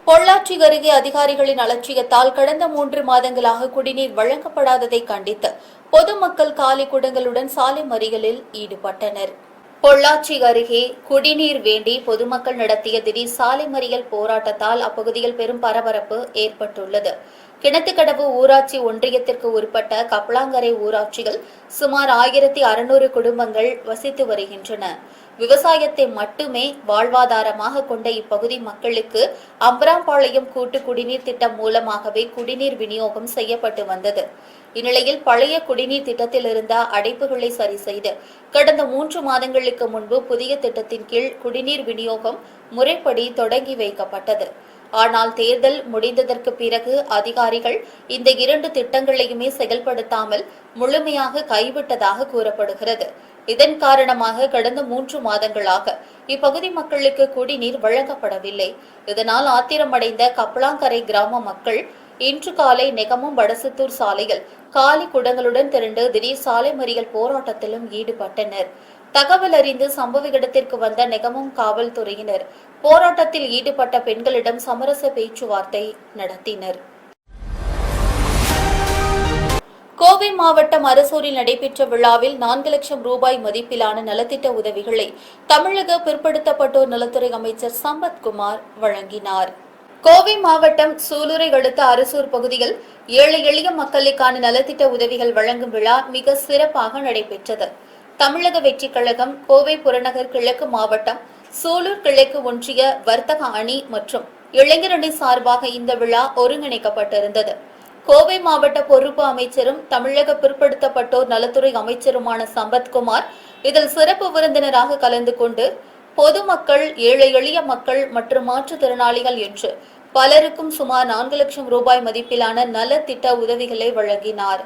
பொள்ளாச்சி அருகே அதிகாரிகளின் அலட்சியத்தால் கடந்த 3 மாதங்களாக குடிநீர் வழங்கப்படாததை கண்டித்து பொதுமக்கள் காலி குடங்களுடன் சாலை மறியலில் ஈடுபட்டனர். பொள்ளாச்சி அருகே குடிநீர் வேண்டி பொதுமக்கள் நடத்திய திடீர் சாலை மறியல் போராட்டத்தால் அப்பகுதியில் பெரும் பரபரப்பு ஏற்பட்டுள்ளது. கிணத்துக்கடவு ஊராட்சி ஒன்றியத்திற்கு உட்பட்ட கப்பலாங்கரை ஊராட்சியில் சுமார் 1600 குடும்பங்கள் வசித்து வருகின்றன. விவசாயத்தை மட்டுமே வாழ்வாதாரமாக கொண்ட இப்பகுதி மக்களுக்கு அம்பராம்பாளையம் கூட்டு குடிநீர் திட்டம் மூலமாகவே குடிநீர் விநியோகம் செய்யப்பட்டு வந்தது. இந்நிலையில் பழைய குடிநீர் திட்டத்தில் இருந்த அடைப்புகளை சரி செய்து கடந்த 3 மாதங்களுக்கு முன்பு புதிய திட்டத்தின் கீழ் குடிநீர் விநியோகம் முறைப்படி தொடங்கி வைக்கப்பட்டது. ஆனால் தேர்தல் முடிந்ததற்கு பிறகு அதிகாரிகள் இந்த 2 திட்டங்களையுமே செயல்படுத்தாமல் முழுமையாக கைவிட்டதாக கூறப்படுகிறது. இதன் காரணமாக கடந்த 3 மாதங்களாக இப்பகுதி மக்களுக்கு குடிநீர் வழங்கப்படவில்லை. இதனால் ஆத்திரமடைந்த கப்பலாங்கரை கிராம மக்கள் இன்று காலை நெகமம் வடசத்தூர் சாலையில் காலி குடங்களுடன் திரண்டு திடீர் சாலை மறியல் போராட்டத்திலும் ஈடுபட்டனர். தகவல் அறிந்து சம்பவ இடத்திற்கு வந்த நெகமம் காவல்துறையினர் போராட்டத்தில் ஈடுபட்ட பெண்களிடம் சமரச பேச்சுவார்த்தை நடத்தினர். கோவை மாவட்டம் அரசூரில் நடைபெற்ற விழாவில் 4 லட்சம் ரூபாய் மதிப்பிலான நலத்திட்ட உதவிகளை தமிழக பிற்படுத்தப்பட்டோர் நலத்துறை அமைச்சர் சம்பத்குமார் வழங்கினார். கோவை மாவட்டம் சூலூரை அடுத்த அரசூர் பகுதியில் ஏழை எளிய மக்களுக்கான நலத்திட்ட உதவிகள் வழங்கும் விழா மிக சிறப்பாக நடைபெற்றது. தமிழக வெற்றிக் கழகம் கோவை புறநகர் கிழக்கு மாவட்டம் சூலூர் கிழக்கு ஒன்றிய வர்த்தக அணி மற்றும் இளைஞர் அணி சார்பாக இந்த விழா ஒருங்கிணைக்கப்பட்டிருந்தது. கோவை மாவட்ட பொறுப்பு அமைச்சரும் தமிழக பிற்படுத்தப்பட்டோர் நலத்துறை அமைச்சருமான சம்பத்குமார் இதில் சிறப்பு விருந்தினராக கலந்து கொண்டு பொதுமக்கள், ஏழை எளிய மக்கள் மற்றும் மாற்றுத்திறனாளிகள் என்று பலருக்கும் சுமார் 4 லட்சம் ரூபாய் மதிப்பிலான நலத்திட்ட உதவிகளை வழங்கினார்.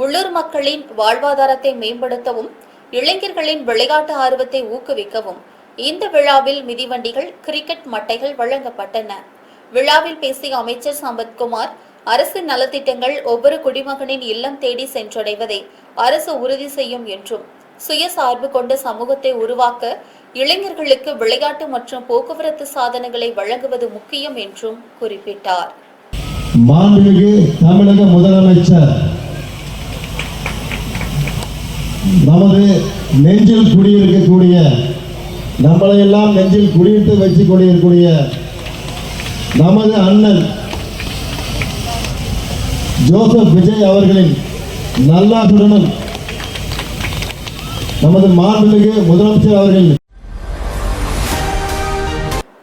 உள்ளூர் மக்களின் வாழ்வாதாரத்தை மேம்படுத்தவும் இளைஞர்களின் விளையாட்டு ஆர்வத்தை ஊக்குவிக்கவும் இந்த விழாவில் மிதிவண்டிகள், கிரிக்கெட் மட்டைகள் வழங்கப்பட்டன. விழாவில் பேசிய அமைச்சர் சம்பத்குமார், அரசின் நலத்திட்டங்கள் ஒவ்வொரு குடிமகனின் இல்லம் தேடி சென்றடைவதை அரசு உறுதி செய்யும் என்றும் சுயசார்பு கொண்ட சமூகத்தை உருவாக்க இளைஞர்களுக்கு விளையாட்டு மற்றும் போக்குவரத்து சாதனங்களை வழங்குவது முக்கியம் என்றும் குறிப்பிட்டார். மாண்புமிகு தமிழக முதலமைச்சர் நமது நெஞ்சில் குடியிருக்கக்கூடிய, நம்மளையெல்லாம் நெஞ்சில் குடியிட்டு வச்சு கொண்டிருக்கக்கூடிய நமது அண்ணன் ஜோசப் விஜய் அவர்களின் நல்லாசுடனும் நமது மாண்புமிகு முதலமைச்சர் அவர்கள்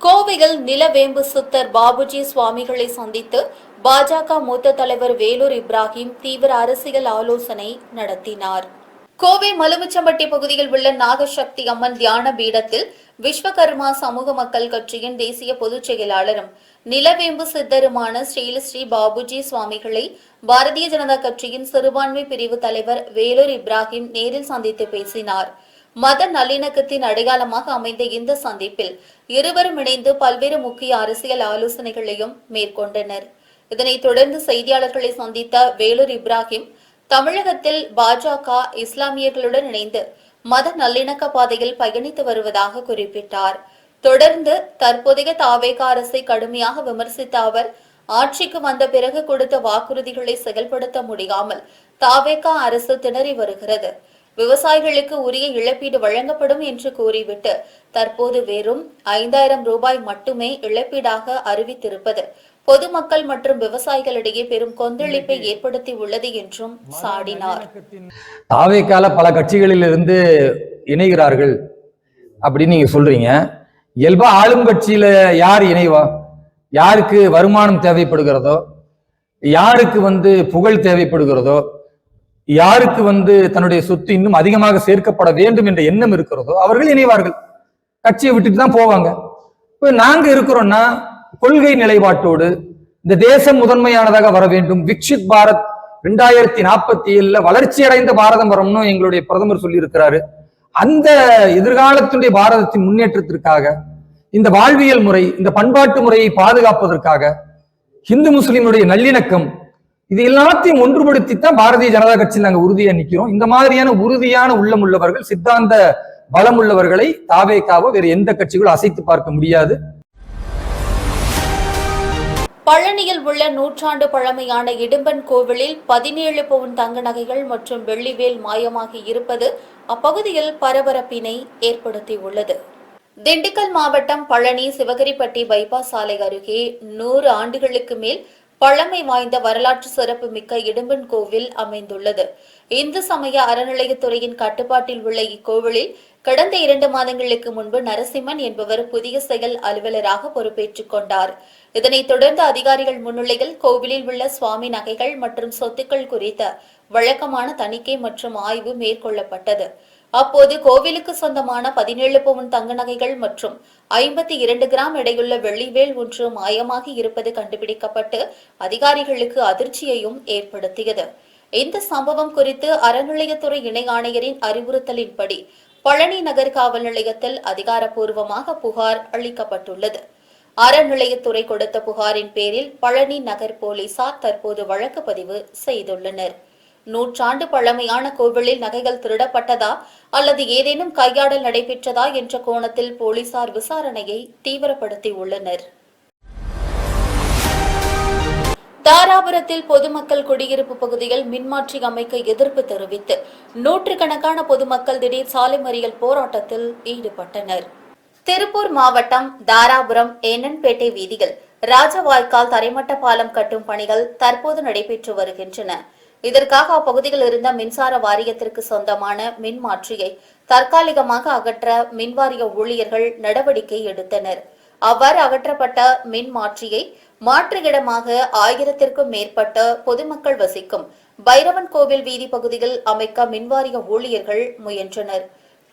கோவையில் நிலவேம்பு சித்தர் பாபுஜி சுவாமிகளை சந்தித்து பாஜக மூத்த தலைவர் வேலூர் இப்ராஹிம் தீவிர அரசியல் ஆலோசனை நடத்தினார். கோவை மலுமிச்சம்பட்டி பகுதியில் உள்ள நாகசக்தி அம்மன் தியான பீடத்தில் விஸ்வகர்மா சமூக மக்கள் கட்சியின் தேசிய பொதுச் செயலாளரும் நிலவேம்பு சித்தருமான ஸ்ரீ பாபுஜி சுவாமிகளை பாரதிய ஜனதா கட்சியின் சிறுபான்மை பிரிவு தலைவர் வேலூர் இப்ராஹிம் நேரில் சந்தித்து பேசினார். மத நல்லிணக்கத்தின் அடையாளமாக அமைந்த இந்த சந்திப்பில் இருவரும் இணைந்து பல்வேறு முக்கிய அரசியல் ஆலோசனைகளையும் மேற்கொண்டனர். இதனைத் தொடர்ந்து செய்தியாளர்களை சந்தித்த வேலூர் இப்ராஹிம் தமிழகத்தில் பாஜக இஸ்லாமியர்களுடன் இணைந்து மத நல்லிணக்க பாதையில் பயணித்து வருவதாக குறிப்பிட்டார். தொடர்ந்து தற்போதைய தாவேகா அரசை கடுமையாக விமர்சித்த அவர், ஆட்சிக்கு வந்த பிறகு கொடுத்த வாக்குறுதிகளை செயல்படுத்த முடியாமல் தாவேகா அரசு திணறி வருகிறது. விவசாயிகளுக்கு உரிய இழப்பீடு வழங்கப்படும் என்று கூறிவிட்டு தற்போது வெறும் 5000 ரூபாய் மட்டுமே இழப்பீடாக அறிவித்திருப்பது பொதுமக்கள் மற்றும் விவசாயிகளிடையே பெரும் கொந்தளிப்பை ஏற்படுத்தி உள்ளது என்றும் சாடினார். தாவேக்கால பல கட்சிகளில் இருந்து இணைகிறார்கள் அப்படின்னு நீங்க சொல்றீங்க. இயல்பா ஆளும் கட்சியில யார் இணைவா? யாருக்கு வருமானம் தேவைப்படுகிறதோ, யாருக்கு புகழ் தேவைப்படுகிறதோ, யாருக்கு தன்னுடைய சொத்து இன்னும் அதிகமாக சேர்க்கப்பட வேண்டும் என்ற எண்ணம் இருக்கிறதோ அவர்கள் இணைவார்கள். கட்சியை விட்டுட்டு தான் போவாங்க. இப்ப நாங்க இருக்கிறோம்னா கொள்கை நிலைப்பாட்டோடு இந்த தேசம் முதன்மையானதாக வர வேண்டும், விக்ஷித் பாரத் 2047 வளர்ச்சி அடைந்த பாரதம் வரணும்னு எங்களுடைய பிரதமர் சொல்லி இருக்கிறாரு. அந்த எதிர்காலத்துடைய பாரதத்தின் முன்னேற்றத்திற்காக இந்த வாழ்வியல் முறை, இந்த பண்பாட்டு முறையை பாதுகாப்பதற்காக இந்து முஸ்லிமுடைய நல்லிணக்கம், இது எல்லாத்தையும் ஒன்றுபடுத்தித்தான் பாரதிய ஜனதா கட்சியில் நாங்கள் உறுதியா நிற்கிறோம். இந்த மாதிரியான உறுதியான உள்ளம் உள்ளவர்கள், சித்தாந்த பலம் உள்ளவர்களை தாவேகாவோ வேறு எந்த கட்சிகளும் அசைத்து பார்க்க முடியாது. பழனியில் உள்ள 100 ஆண்டு பழமையான இடும்பன் கோவிலில் 17 பவுன் தங்க நகைகள் மற்றும் வெள்ளிவேல் மாயமாகி இருப்பது அப்பகுதியில் பரபரப்பினை ஏற்படுத்தியுள்ளது. திண்டுக்கல் மாவட்டம் பழனி சிவகிரிப்பட்டி பைபாஸ் சாலை அருகே 100 ஆண்டுகளுக்கு மேல் பழமை வாய்ந்த வரலாற்று சிறப்பு மிக்க இடும்பன் கோவில் அமைந்துள்ளது. இந்து சமய அறநிலையத்துறையின் கட்டுப்பாட்டில் உள்ள இக்கோவிலில் கடந்த 2 மாதங்களுக்கு முன்பு நரசிம்மன் என்பவர் புதிய செயல் அலுவலராக பொறுப்பேற்றுக் கொண்டார். இதனைத் தொடர்ந்து அதிகாரிகள் முன்னிலையில் கோவிலில் உள்ள சுவாமி நகைகள் மற்றும் சொத்துக்கள் குறித்த வழக்கமான தணிக்கை மற்றும் ஆய்வு மேற்கொள்ளப்பட்டது. அப்போது கோவிலுக்கு சொந்தமான 17 பவுன் தங்க நகைகள் மற்றும் 52 கிராம் எடையுள்ள வெள்ளிவேல் ஒன்று மாயமாகி இருப்பது கண்டுபிடிக்கப்பட்டு அதிகாரிகளுக்கு அதிர்ச்சியையும் ஏற்படுத்தியது. இந்த சம்பவம் குறித்து அறநிலையத்துறை இணை ஆணையரின் அறிவுறுத்தலின்படி பழனி நகர் காவல் நிலையத்தில் அதிகாரப்பூர்வமாக புகார் அளிக்கப்பட்டுள்ளது. அறநிலையத்துறை கொடுத்த புகாரின் பேரில் பழனி நகர் போலீசார் தற்போது வழக்கு பதிவு செய்துள்ளனர். 100 ஆண்டு பழமையான கோவிலில் நகைகள் திருடப்பட்டதா அல்லது ஏதேனும் கையாடல் நடைபெற்றதா என்ற கோணத்தில் போலீசார் விசாரணையை தீவிரப்படுத்தியுள்ளனர். தாராபுரத்தில் பொதுமக்கள் குடியிருப்பு பகுதியில் மின்மாற்றி அமைக்க எதிர்ப்பு தெரிவித்து நூற்றுக்கணக்கான பொதுமக்கள் திடீர் சாலை மறியல் போராட்டத்தில் ஈடுபட்டனர். திருப்பூர் மாவட்டம் தாராபுரம் ஏனன்பேட்டை வீதியில் ராஜவாய்க்கால் தரைமட்ட பாலம் கட்டும் பணிகள் தற்போது நடைபெற்று வருகின்றன. இதற்காக அப்பகுதியில் இருந்த மின்சார வாரியத்திற்கு சொந்தமான மின்மாற்றியை தற்காலிகமாக அகற்ற மின்வாரிய ஊழியர்கள் நடவடிக்கை எடுத்தனர். அவ்வாறு அகற்றப்பட்ட மின்மாற்றியை மாற்று இடமாக 1000த்திற்கும் மேற்பட்ட பொதுமக்கள் வசிக்கும் பைரவன் கோவில் வீதி பகுதியில் அமைக்க மின்வாரிய ஊழியர்கள் முயன்றனர்.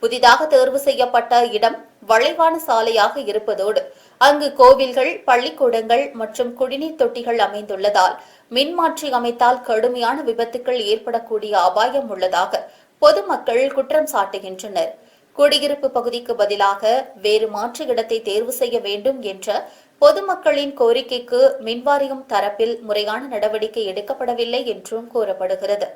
புதிதாக தேர்வு செய்யப்பட்ட இடம் வளைவான சாலையாக இருப்பதோடு அங்கு கோவில்கள், பள்ளிக்கூடங்கள் மற்றும் குடிநீர் தொட்டிகள் அமைந்துள்ளதால் மின்மாற்றி அமைத்தால் கடுமையான விபத்துக்கள் ஏற்படக்கூடிய அபாயம் உள்ளதாக பொதுமக்கள் குற்றம் சாட்டுகின்றனர். குடியிருப்பு பகுதிக்கு பதிலாக வேறு மாற்று இடத்தை தேர்வு செய்ய வேண்டும் என்ற பொதுமக்களின் கோரிக்கைக்கு மின்வாரியம் தரப்பில் முறையான நடவடிக்கை எடுக்கப்படவில்லை என்றும் கூறப்படுகிறது.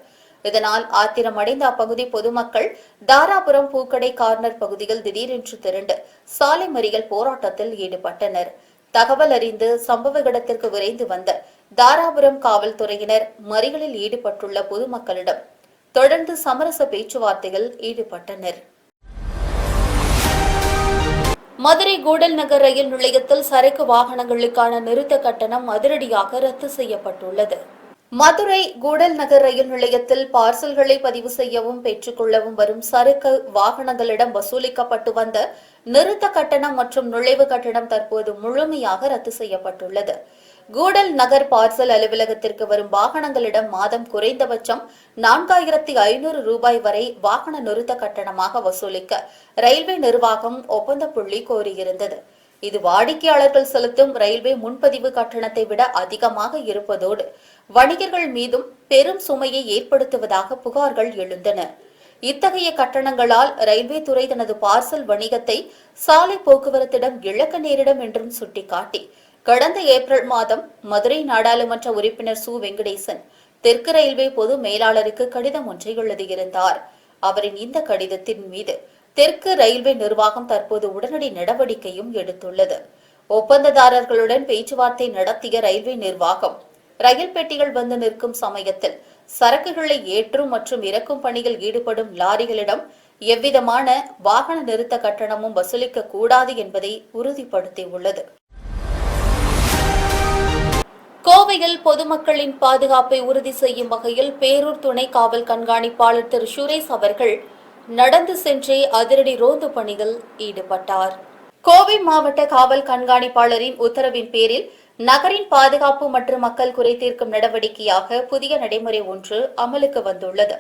இதனால் ஆத்திரமடைந்த அப்பகுதி பொதுமக்கள் தாராபுரம் பூக்கடை கார்னர் பகுதியில் திடீரென்று திரண்டு சாலை மறியல் போராட்டத்தில் ஈடுபட்டனர். தகவல் அறிந்து சம்பவ இடத்திற்கு விரைந்து வந்த தாராபுரம் காவல்துறையினர் மறியலில் ஈடுபட்டுள்ள பொதுமக்களிடம் தொடர்ந்து சமரச பேச்சுவார்த்தையில் ஈடுபட்டனர். மதுரை கூடல் நகர் ரயில் நிலையத்தில் சரக்கு வாகனங்களுக்கான நிறுத்த கட்டணம் அதிரடியாக ரத்து செய்யப்பட்டுள்ளது. மதுரை கூடல் நகர் ரயில் நிலையத்தில் பார்சல்களை பதிவு செய்யவும் பெற்றுக்கொள்ளவும் வரும் சரக்கு வாகனங்களிடம் வசூலிக்கப்பட்டு வந்த நிறுத்த கட்டணம் மற்றும் நுழைவு கட்டணம் தற்போது முழுமையாக ரத்து செய்யப்பட்டுள்ளது. கூடல் நகர் பார்சல் அலுவலகத்திற்கு வரும் வாகனங்களிடம் மாதம் குறைந்தபட்சம் 4500 ரூபாய் வரை வாகன நிறுத்த கட்டணமாக வசூலிக்க ரயில்வே நிர்வாகம் ஒப்பந்த புள்ளி கோரியிருந்தது. இது வாடிக்கையாளர்கள் செலுத்தும் ரயில்வே முன்பதிவு கட்டணத்தை விட அதிகமாக இருப்பதோடு வணிகர்கள் மீதும் பெரும் சுமையை ஏற்படுத்துவதாக புகார்கள் எழுந்தன. இத்தகைய கட்டணங்களால் ரயில்வே துறை தனது பார்சல் வணிகத்தை சாலை போக்குவரத்திடம் இழக்க நேரிடும் என்றும் சுட்டிக்காட்டி கடந்த ஏப்ரல் மாதம் மதுரை நாடாளுமன்ற உறுப்பினர் சு வெங்கடேசன் தெற்கு ரயில்வே பொது மேலாளருக்கு கடிதம் ஒன்றை எழுதியிருந்தார். அவரின் இந்த கடிதத்தின் மீது தெற்கு ரயில்வே நிர்வாகம் தற்போது உடனடி நடவடிக்கையும் எடுத்துள்ளது. ஒப்பந்ததாரர்களுடன் பேச்சுவார்த்தை நடத்திய ரயில்வே நிர்வாகம் ரயில் பெட்டிகள் வந்து நிற்கும் சமயத்தில் சரக்குகளை ஏற்றும் மற்றும் இறக்கும் பணியில் ஈடுபடும் லாரிகளிடம் எவ்விதமான வாகன நிறுத்த கட்டணமும் வசூலிக்க கூடாது என்பதை உறுதிப்படுத்தியுள்ளது. கோவையில் பொதுமக்களின் பாதுகாப்பை உறுதி செய்யும் வகையில் பேரூர் துணை காவல் கண்காணிப்பாளர் திரு சுரேஷ் அவர்கள் நடந்து சென்றே அதிரடி ரோந்து பணியில் ஈடுபட்டார். கோவை மாவட்ட காவல் கண்காணிப்பாளரின் உத்தரவின் பேரில் நகரின் பாதுகாப்பு மற்றும் மக்கள் குறை தீர்க்கும் நடவடிக்கையாக புதிய நடைமுறை ஒன்று அமலுக்கு வந்துள்ளது.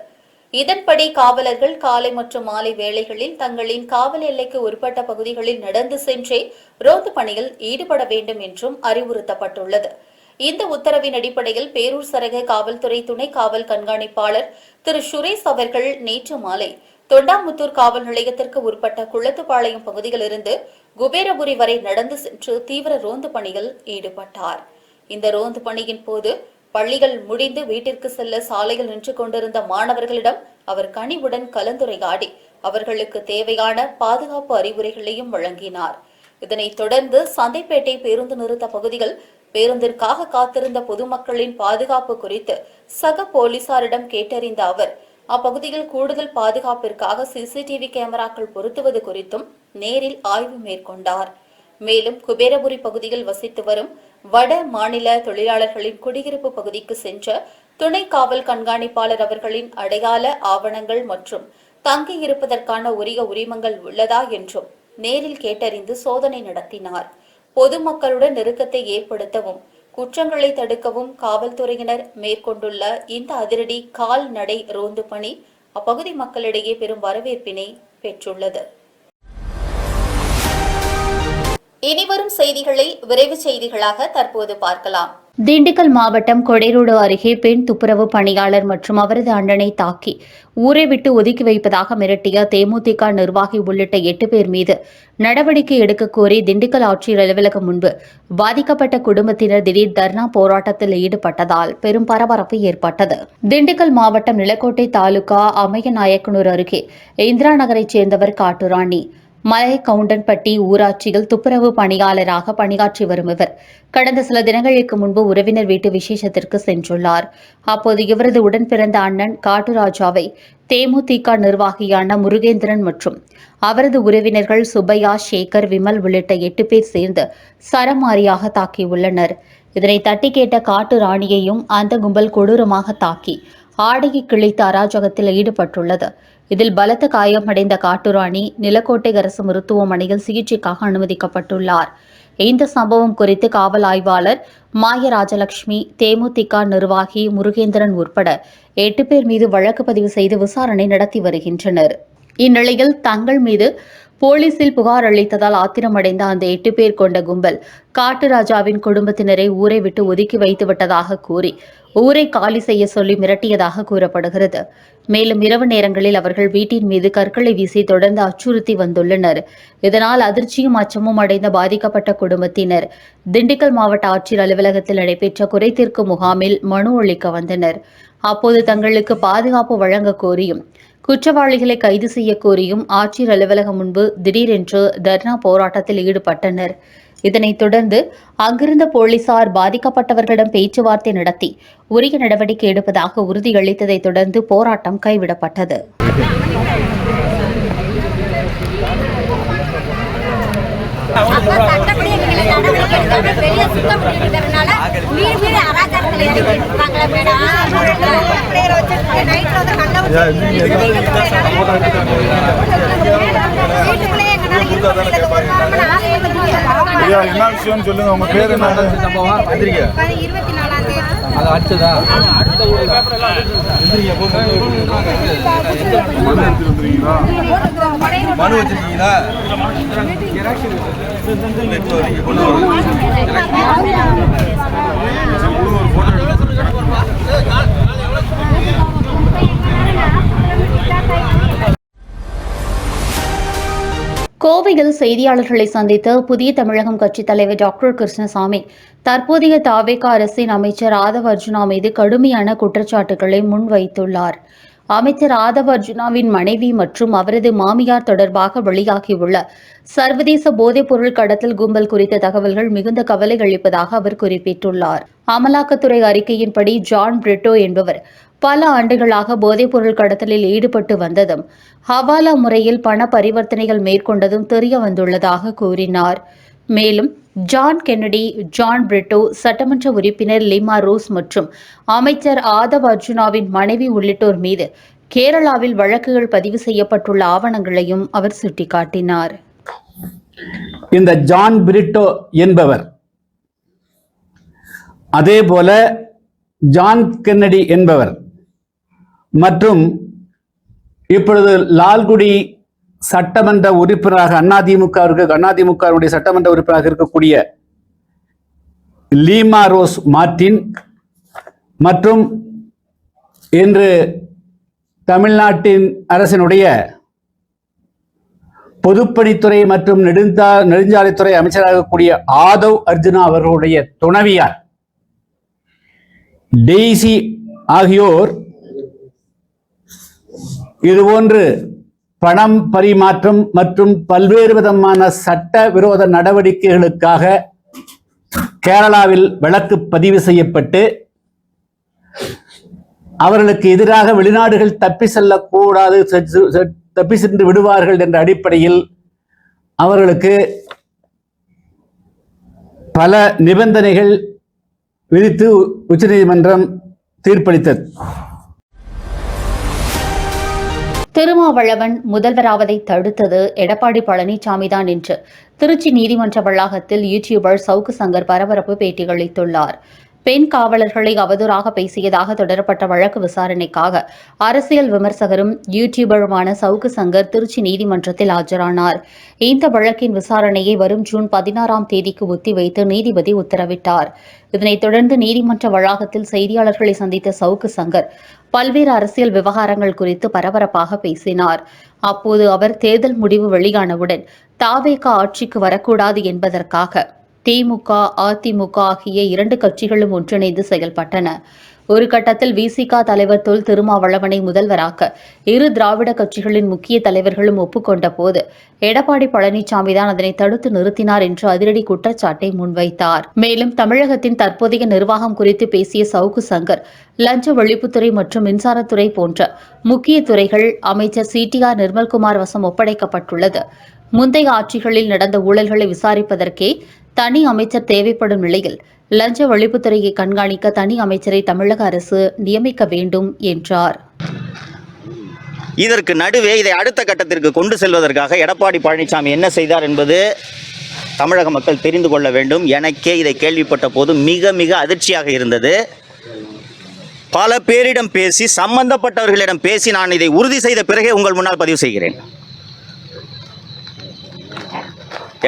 இதன்படி காவலர்கள் காலை மற்றும் மாலை வேளைகளில் தங்களின் காவல் எல்லைக்கு உட்பட்ட பகுதிகளில் நடந்து சென்றே ரோந்து பணியில் ஈடுபட வேண்டும் என்றும் அறிவுறுத்தப்பட்டுள்ளது. இந்த உத்தரவின் அடிப்படையில் பேரூர் சரக காவல்துறை துணை காவல் கண்காணிப்பாளர் திரு சுரேஷ் அவர்கள் நேற்று மாலை தொண்டாமுத்தூர் காவல் நிலையத்திற்கு உட்பட்ட குளத்துப்பாளையம் பகுதியிலிருந்து குபேரபுரி வரை நடந்து சென்று தீவிர ரோந்து பணியில் ஈடுபட்டார். இந்த ரோந்து பணியின் போது பள்ளிகள் முடிந்து வீட்டிற்கு செல்ல சாலையில் நின்று கொண்டிருந்த மாணவர்களிடம் அவர் கனிவுடன் கலந்துரையாடி அவர்களுக்கு தேவையான பாதுகாப்பு அறிவுரைகளையும் வழங்கினார். இதனைத் தொடர்ந்து சந்தைப்பேட்டை பேருந்து நிறுத்த பகுதியில் பேருந்திற்காக காத்திருந்த பொதுமக்களின் பாதுகாப்பு குறித்து சக போலீசாரிடம் கேட்டறிந்த அவர் அப்பகுதியில் கூடுதல் பாதுகாப்பிற்காக சிசிடிவி கேமராக்கள் பொருத்துவது குறித்தும் நேரில் ஆய்வு மேற்கொண்டார். மேலும் குபேரபுரி பகுதியில் வசித்து வரும் வட மாநில தொழிலாளர்களின் குடியிருப்பு பகுதிக்கு சென்ற துணை காவல் கண்காணிப்பாளர் அவர்களின் அடையாள ஆவணங்கள் மற்றும் தங்கியிருப்பதற்கான உரிய உரிமங்கள் உள்ளதா என்றும் நேரில் கேட்டறிந்து சோதனை நடத்தினார். பொதுமக்களுடன் நெருக்கத்தை ஏற்படுத்தவும் குற்றங்களை தடுக்கவும் காவல்துறையினர் மேற்கொண்டுள்ள இந்த அதிரடி கால்நடை ரோந்து பணி அப்பகுதி மக்களிடையே பெரும் வரவேற்பினை பெற்றுள்ளது. இனிவரும் செய்திகளை விரைவு செய்திகளாக தற்போது பார்க்கலாம். திண்டுக்கல் மாவட்டம் கொடைரோடு அருகே பெண் துப்புரவு பணியாளர் மற்றும் அவரது அண்ணனை தாக்கி ஊரை விட்டு ஒதுக்கி வைப்பதாக மிரட்டிய தேமுதிக நிர்வாகி உள்ளிட்ட 8 பேர் மீது நடவடிக்கை எடுக்க கோரி திண்டுக்கல் ஆட்சியர் அலுவலகம் முன்பு பாதிக்கப்பட்ட குடும்பத்தினர் திடீர் தர்ணா போராட்டத்தில் ஈடுபட்டதால் பெரும் பரபரப்பு ஏற்பட்டது. திண்டுக்கல் மாவட்டம் நிலக்கோட்டை தாலுகா அமயநாயக்கனூர் அருகே இந்திரா நகரைச் சேர்ந்தவர் காட்டுராணி. மலை கவுண்டன்பட்டி ஊராட்சியில் துப்புரவு பணியாளராக பணியாற்றி வரும் இவர் கடந்த சில தினங்களுக்கு முன்பு உறவினர் வீட்டு விசேஷத்திற்கு சென்றுள்ளார். அப்போது இவரது உடன் பிறந்த அண்ணன் காட்டுராஜாவை தேமுதிக நிர்வாகியான முருகேந்திரன் மற்றும் அவரது உறவினர்கள் சுப்பையா, சேகர், விமல் உள்ளிட்ட 8 பேர் சேர்ந்து சரமாரியாக தாக்கியுள்ளனர். இதனை தட்டி கேட்ட காட்டு ராணியையும் அந்த கும்பல் கொடூரமாக தாக்கி ஆடையை கிழித்த அராஜகத்தில் ஈடுபட்டுள்ளது. இதில் பலத்த காயமடைந்த காட்டுராணி நிலக்கோட்டை அரசு மருத்துவமனையில் சிகிச்சைக்காக அனுமதிக்கப்பட்டுள்ளார். இந்த சம்பவம் குறித்து காவல் ஆய்வாளர் மாயராஜலட்சுமி, தேமுதிக நிர்வாகி முருகேந்திரன் உட்பட 8 பேர் மீது வழக்கு பதிவு செய்து விசாரணை நடத்தி வருகின்றனர். இந்நிலையில் தங்கள் மீது போலீசில் புகார் அளித்ததால் ஆத்திரமடைந்த அந்த 8 பேர் கொண்ட கும்பல் காட்டுராஜாவின் குடும்பத்தினரை ஊரை விட்டு ஒதுக்கி வைத்துவிட்டதாக கூறி ஊரை காலி செய்ய சொல்லி மிரட்டியதாக கூறப்படுகிறது. மேலும் இரவு நேரங்களில் அவர்கள் வீட்டின் மீது கற்களை வீசி தொடர்ந்து அச்சுறுத்தி வந்துள்ளனர். இதனால் அதிர்ச்சியும் அச்சமும் அடைந்த பாதிக்கப்பட்ட குடும்பத்தினர் திண்டுக்கல் மாவட்ட ஆட்சியர் அலுவலகத்தில் நடைபெற்ற குறைதீர்க்கும் முகாமில் மனு அளிக்க வந்தனர். அப்போது தங்களுக்கு பாதுகாப்பு வழங்க கோரியும் குற்றவாளிகளை கைது செய்ய கோரியும் ஆட்சியர் அலுவலகம் முன்பு திடீரென்று தர்ணா போராட்டத்தில் ஈடுபட்டனர். இதனைத் தொடர்ந்து அங்கிருந்த போலீசார் பாதிக்கப்பட்டவர்களிடம் பேச்சுவார்த்தை நடத்தி உரிய நடவடிக்கை எடுப்பதாக உறுதியளித்ததைத் தொடர்ந்து போராட்டம் கைவிடப்பட்டது. என்ன விஷயம் சொல்லுங்க, உங்க பேர் என்ன? அது அடுத்ததா மனு வச்சிருக்கீங்களா? கோவையில் செய்தியாளர்களை சந்தித்த புதிய தமிழகம் கட்சித் தலைவர் டாக்டர் கிருஷ்ணசாமி தற்போதைய தாவேகா அரசின் அமைச்சர் ஆதவ் அர்ஜுனா மீது கடுமையான குற்றச்சாட்டுகளை முன்வைத்துள்ளார். அமைச்சர் ஆதவ் அர்ஜுனாவின் மனைவி மற்றும் அவரது மாமியார் தொடர்பாக வெளியாகியுள்ள சர்வதேச போதைப்பொருள் கடத்தல் கும்பல் குறித்த தகவல்கள் மிகுந்த கவலை அளிப்பதாக அவர் குறிப்பிட்டுள்ளார். அமலாக்கத்துறை அறிக்கையின்படி ஜான் பிரிட்டோ என்பவர் பல ஆண்டுகளாக போதைப்பொருள் கடத்தலில் ஈடுபட்டு வந்ததும் ஹவாலா முறையில் பண பரிவர்த்தனைகள் மேற்கொண்டதும் தெரிய வந்துள்ளதாக கூறினார். மேலும் ஜான் கென்னடி, ஜான் பிரிட்டோ, சட்டமன்ற உறுப்பினர் லிமா ரோஸ் மற்றும் அமைச்சர் ஆதவ் அர்ஜுனாவின் மனைவி உள்ளிட்டோர் மீது கேரளாவில் வழக்குகள் பதிவு செய்யப்பட்டுள்ள ஆவணங்களையும் அவர் சுட்டிக்காட்டினார். இந்த ஜான் பிரிட்டோ என்பவர், அதேபோல ஜான் கென்னடி என்பவர் மற்றும் இப்பொழுது லால்குடி சட்டமன்ற உறுப்பினராக அதிமுகவுடைய சட்டமன்ற உறுப்பினராக இருக்கக்கூடிய லீமா ரோஸ் மார்டின் மற்றும் இன்று தமிழ்நாட்டின் அரசினுடைய பொதுப்பணித்துறை மற்றும் நெடுஞ்சாலைத்துறை அமைச்சராக கூடிய ஆதவ் அர்ஜுனா அவர்களுடைய துணைவியார் டெய்சி ஆகியோர் இதுபோன்று பணம் பரிமாற்றம் மற்றும் பல்வேறு விதமான சட்ட விரோத நடவடிக்கைகளுக்காக கேரளாவில் வழக்கு பதிவு செய்யப்பட்டு அவர்களுக்கு எதிராக வெளிநாடுகள் தப்பி செல்லக்கூடாது, தப்பி சென்று விடுவார்கள் என்ற அடிப்படையில் அவர்களுக்கு பல நிபந்தனைகள் விதித்து உச்சநீதிமன்றம் தீர்ப்பளித்தது. திருமாவளவன் முதல்வராவதை தடுத்தது எடப்பாடி பழனிசாமிதான் என்று திருச்சி நீதிமன்ற வளாகத்தில் யூடியூபர் சவுக்கு சங்கர் பரபரப்பு பேட்டியளித்துள்ளார். பெண் காவலர்களை அவதூறாக பேசியதாக தொடரப்பட்ட வழக்கு விசாரணைக்காக அரசியல் விமர்சகரும் யூடியூபருமான சவுக்கு சங்கர் திருச்சி நீதிமன்றத்தில் ஆஜரானார். இந்த வழக்கின் விசாரணையை வரும் ஜூன் 16ஆம் தேதிக்கு ஒத்திவைத்து நீதிபதி உத்தரவிட்டார். இதனைத் தொடர்ந்து நீதிமன்ற வளாகத்தில் செய்தியாளர்களை சந்தித்த சவுக்கு சங்கர் பல்வேறு அரசியல் விவகாரங்கள் குறித்து பரபரப்பாக பேசினார். அப்போது அவர் தேர்தல் முடிவு வெளியானவுடன் தாவேகா ஆட்சிக்கு வரக்கூடாது என்பதற்காக திமுக, அதிமுக ஆகிய இரண்டு கட்சிகளும் ஒன்றிணைந்து செயல்பட்டன. ஒரு கட்டத்தில் விசிக தலைவர் தொல் திருமாவளவனை முதல்வராக்க இரு திராவிட கட்சிகளின் முக்கிய தலைவர்களும் ஒப்புக்கொண்ட போது எடப்பாடி பழனிசாமி தான் அதனை தடுத்து நிறுத்தினார் என்று அதிரடி குற்றச்சாட்டை முன்வைத்தார். மேலும் தமிழகத்தின் தற்போதைய நிர்வாகம் குறித்து பேசிய சவுக்கு சங்கர் லஞ்ச ஒழிப்புத்துறை மற்றும் மின்சாரத்துறை போன்ற முக்கிய துறைகள் அமைச்சர் CTR நிர்மல்குமார் வசம் ஒப்படைக்கப்பட்டுள்ளது. முந்தைய ஆட்சிகளில் நடந்த ஊழல்களை விசாரிப்பதற்கே தனி அமைச்சர் தேவைப்படும் நிலையில் லஞ்ச ஒழிப்புத்துறையை கண்காணிக்க தனி அமைச்சரை தமிழக அரசு நியமிக்க வேண்டும் என்றார். இதற்கு நடுவே இதை அடுத்த கட்டத்திற்கு கொண்டு செல்வதற்காக எடப்பாடி பழனிசாமி என்ன செய்தார் என்பது தமிழக மக்கள் தெரிந்து கொள்ள வேண்டும். எனக்கே இதை கேள்விப்பட்ட போது மிக மிக அதிர்ச்சியாக இருந்தது. பல பேரிடம் பேசி, சம்பந்தப்பட்டவர்களிடம் பேசி நான் இதை உறுதி செய்த பிறகே உங்கள் முன்னால் பதிவு செய்கிறேன்.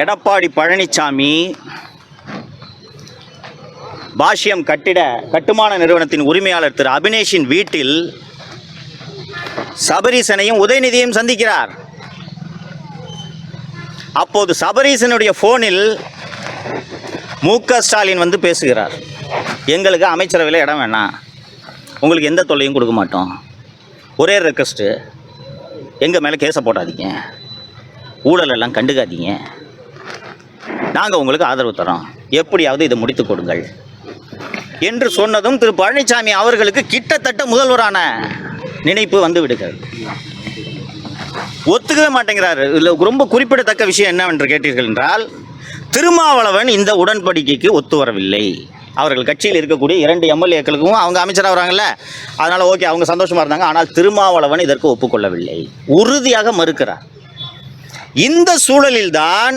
எடப்பாடி பழனிசாமி பாஷ்யம் கட்டுமான நிறுவனத்தின் உரிமையாளர் திரு அபினேஷின் வீட்டில் சபரீசனையும் உதயநிதியையும் சந்திக்கிறார். அப்போது சபரீசனுடைய போனில் மு.க. ஸ்டாலின் வந்து பேசுகிறார், எங்களுக்கு அமைச்சரவையில் இடம் வேணாம், உங்களுக்கு எந்த தொல்லையும் கொடுக்க மாட்டோம். ஒரே ரெக்வஸ்ட்டு, எங்கள் மேலே கேஸை போடாதீங்க, ஊழலெல்லாம் கண்டுக்காதீங்க, நாங்கள் உங்களுக்கு ஆதரவு தரோம், எப்படியாவது இதை முடித்து கொடுங்கள் என்று சொன்னதும் திரு பழனிசாமி அவர்களுக்கு கிட்டத்தட்ட முதல்வரான நினைப்பு வந்து விடுகிறது. ஒத்துக்கவே மாட்டேங்கிறாரு. இதில் ரொம்ப குறிப்பிடத்தக்க விஷயம் என்னவென்று கேட்டீர்கள் என்றால், திருமாவளவன் இந்த உடன்படிக்கைக்கு ஒத்து வரவில்லை. அவர்கள் கட்சியில் இருக்கக்கூடிய 2 எம்எல்ஏக்களுக்கும் அவங்க அமைச்சராக வராங்கல்ல, அதனால் ஓகே, அவங்க சந்தோஷமாக இருந்தாங்க. ஆனால் திருமாவளவன் இதற்கு ஒப்புக்கொள்ளவில்லை, உறுதியாக மறுக்கிறார். இந்த சூழலில்தான்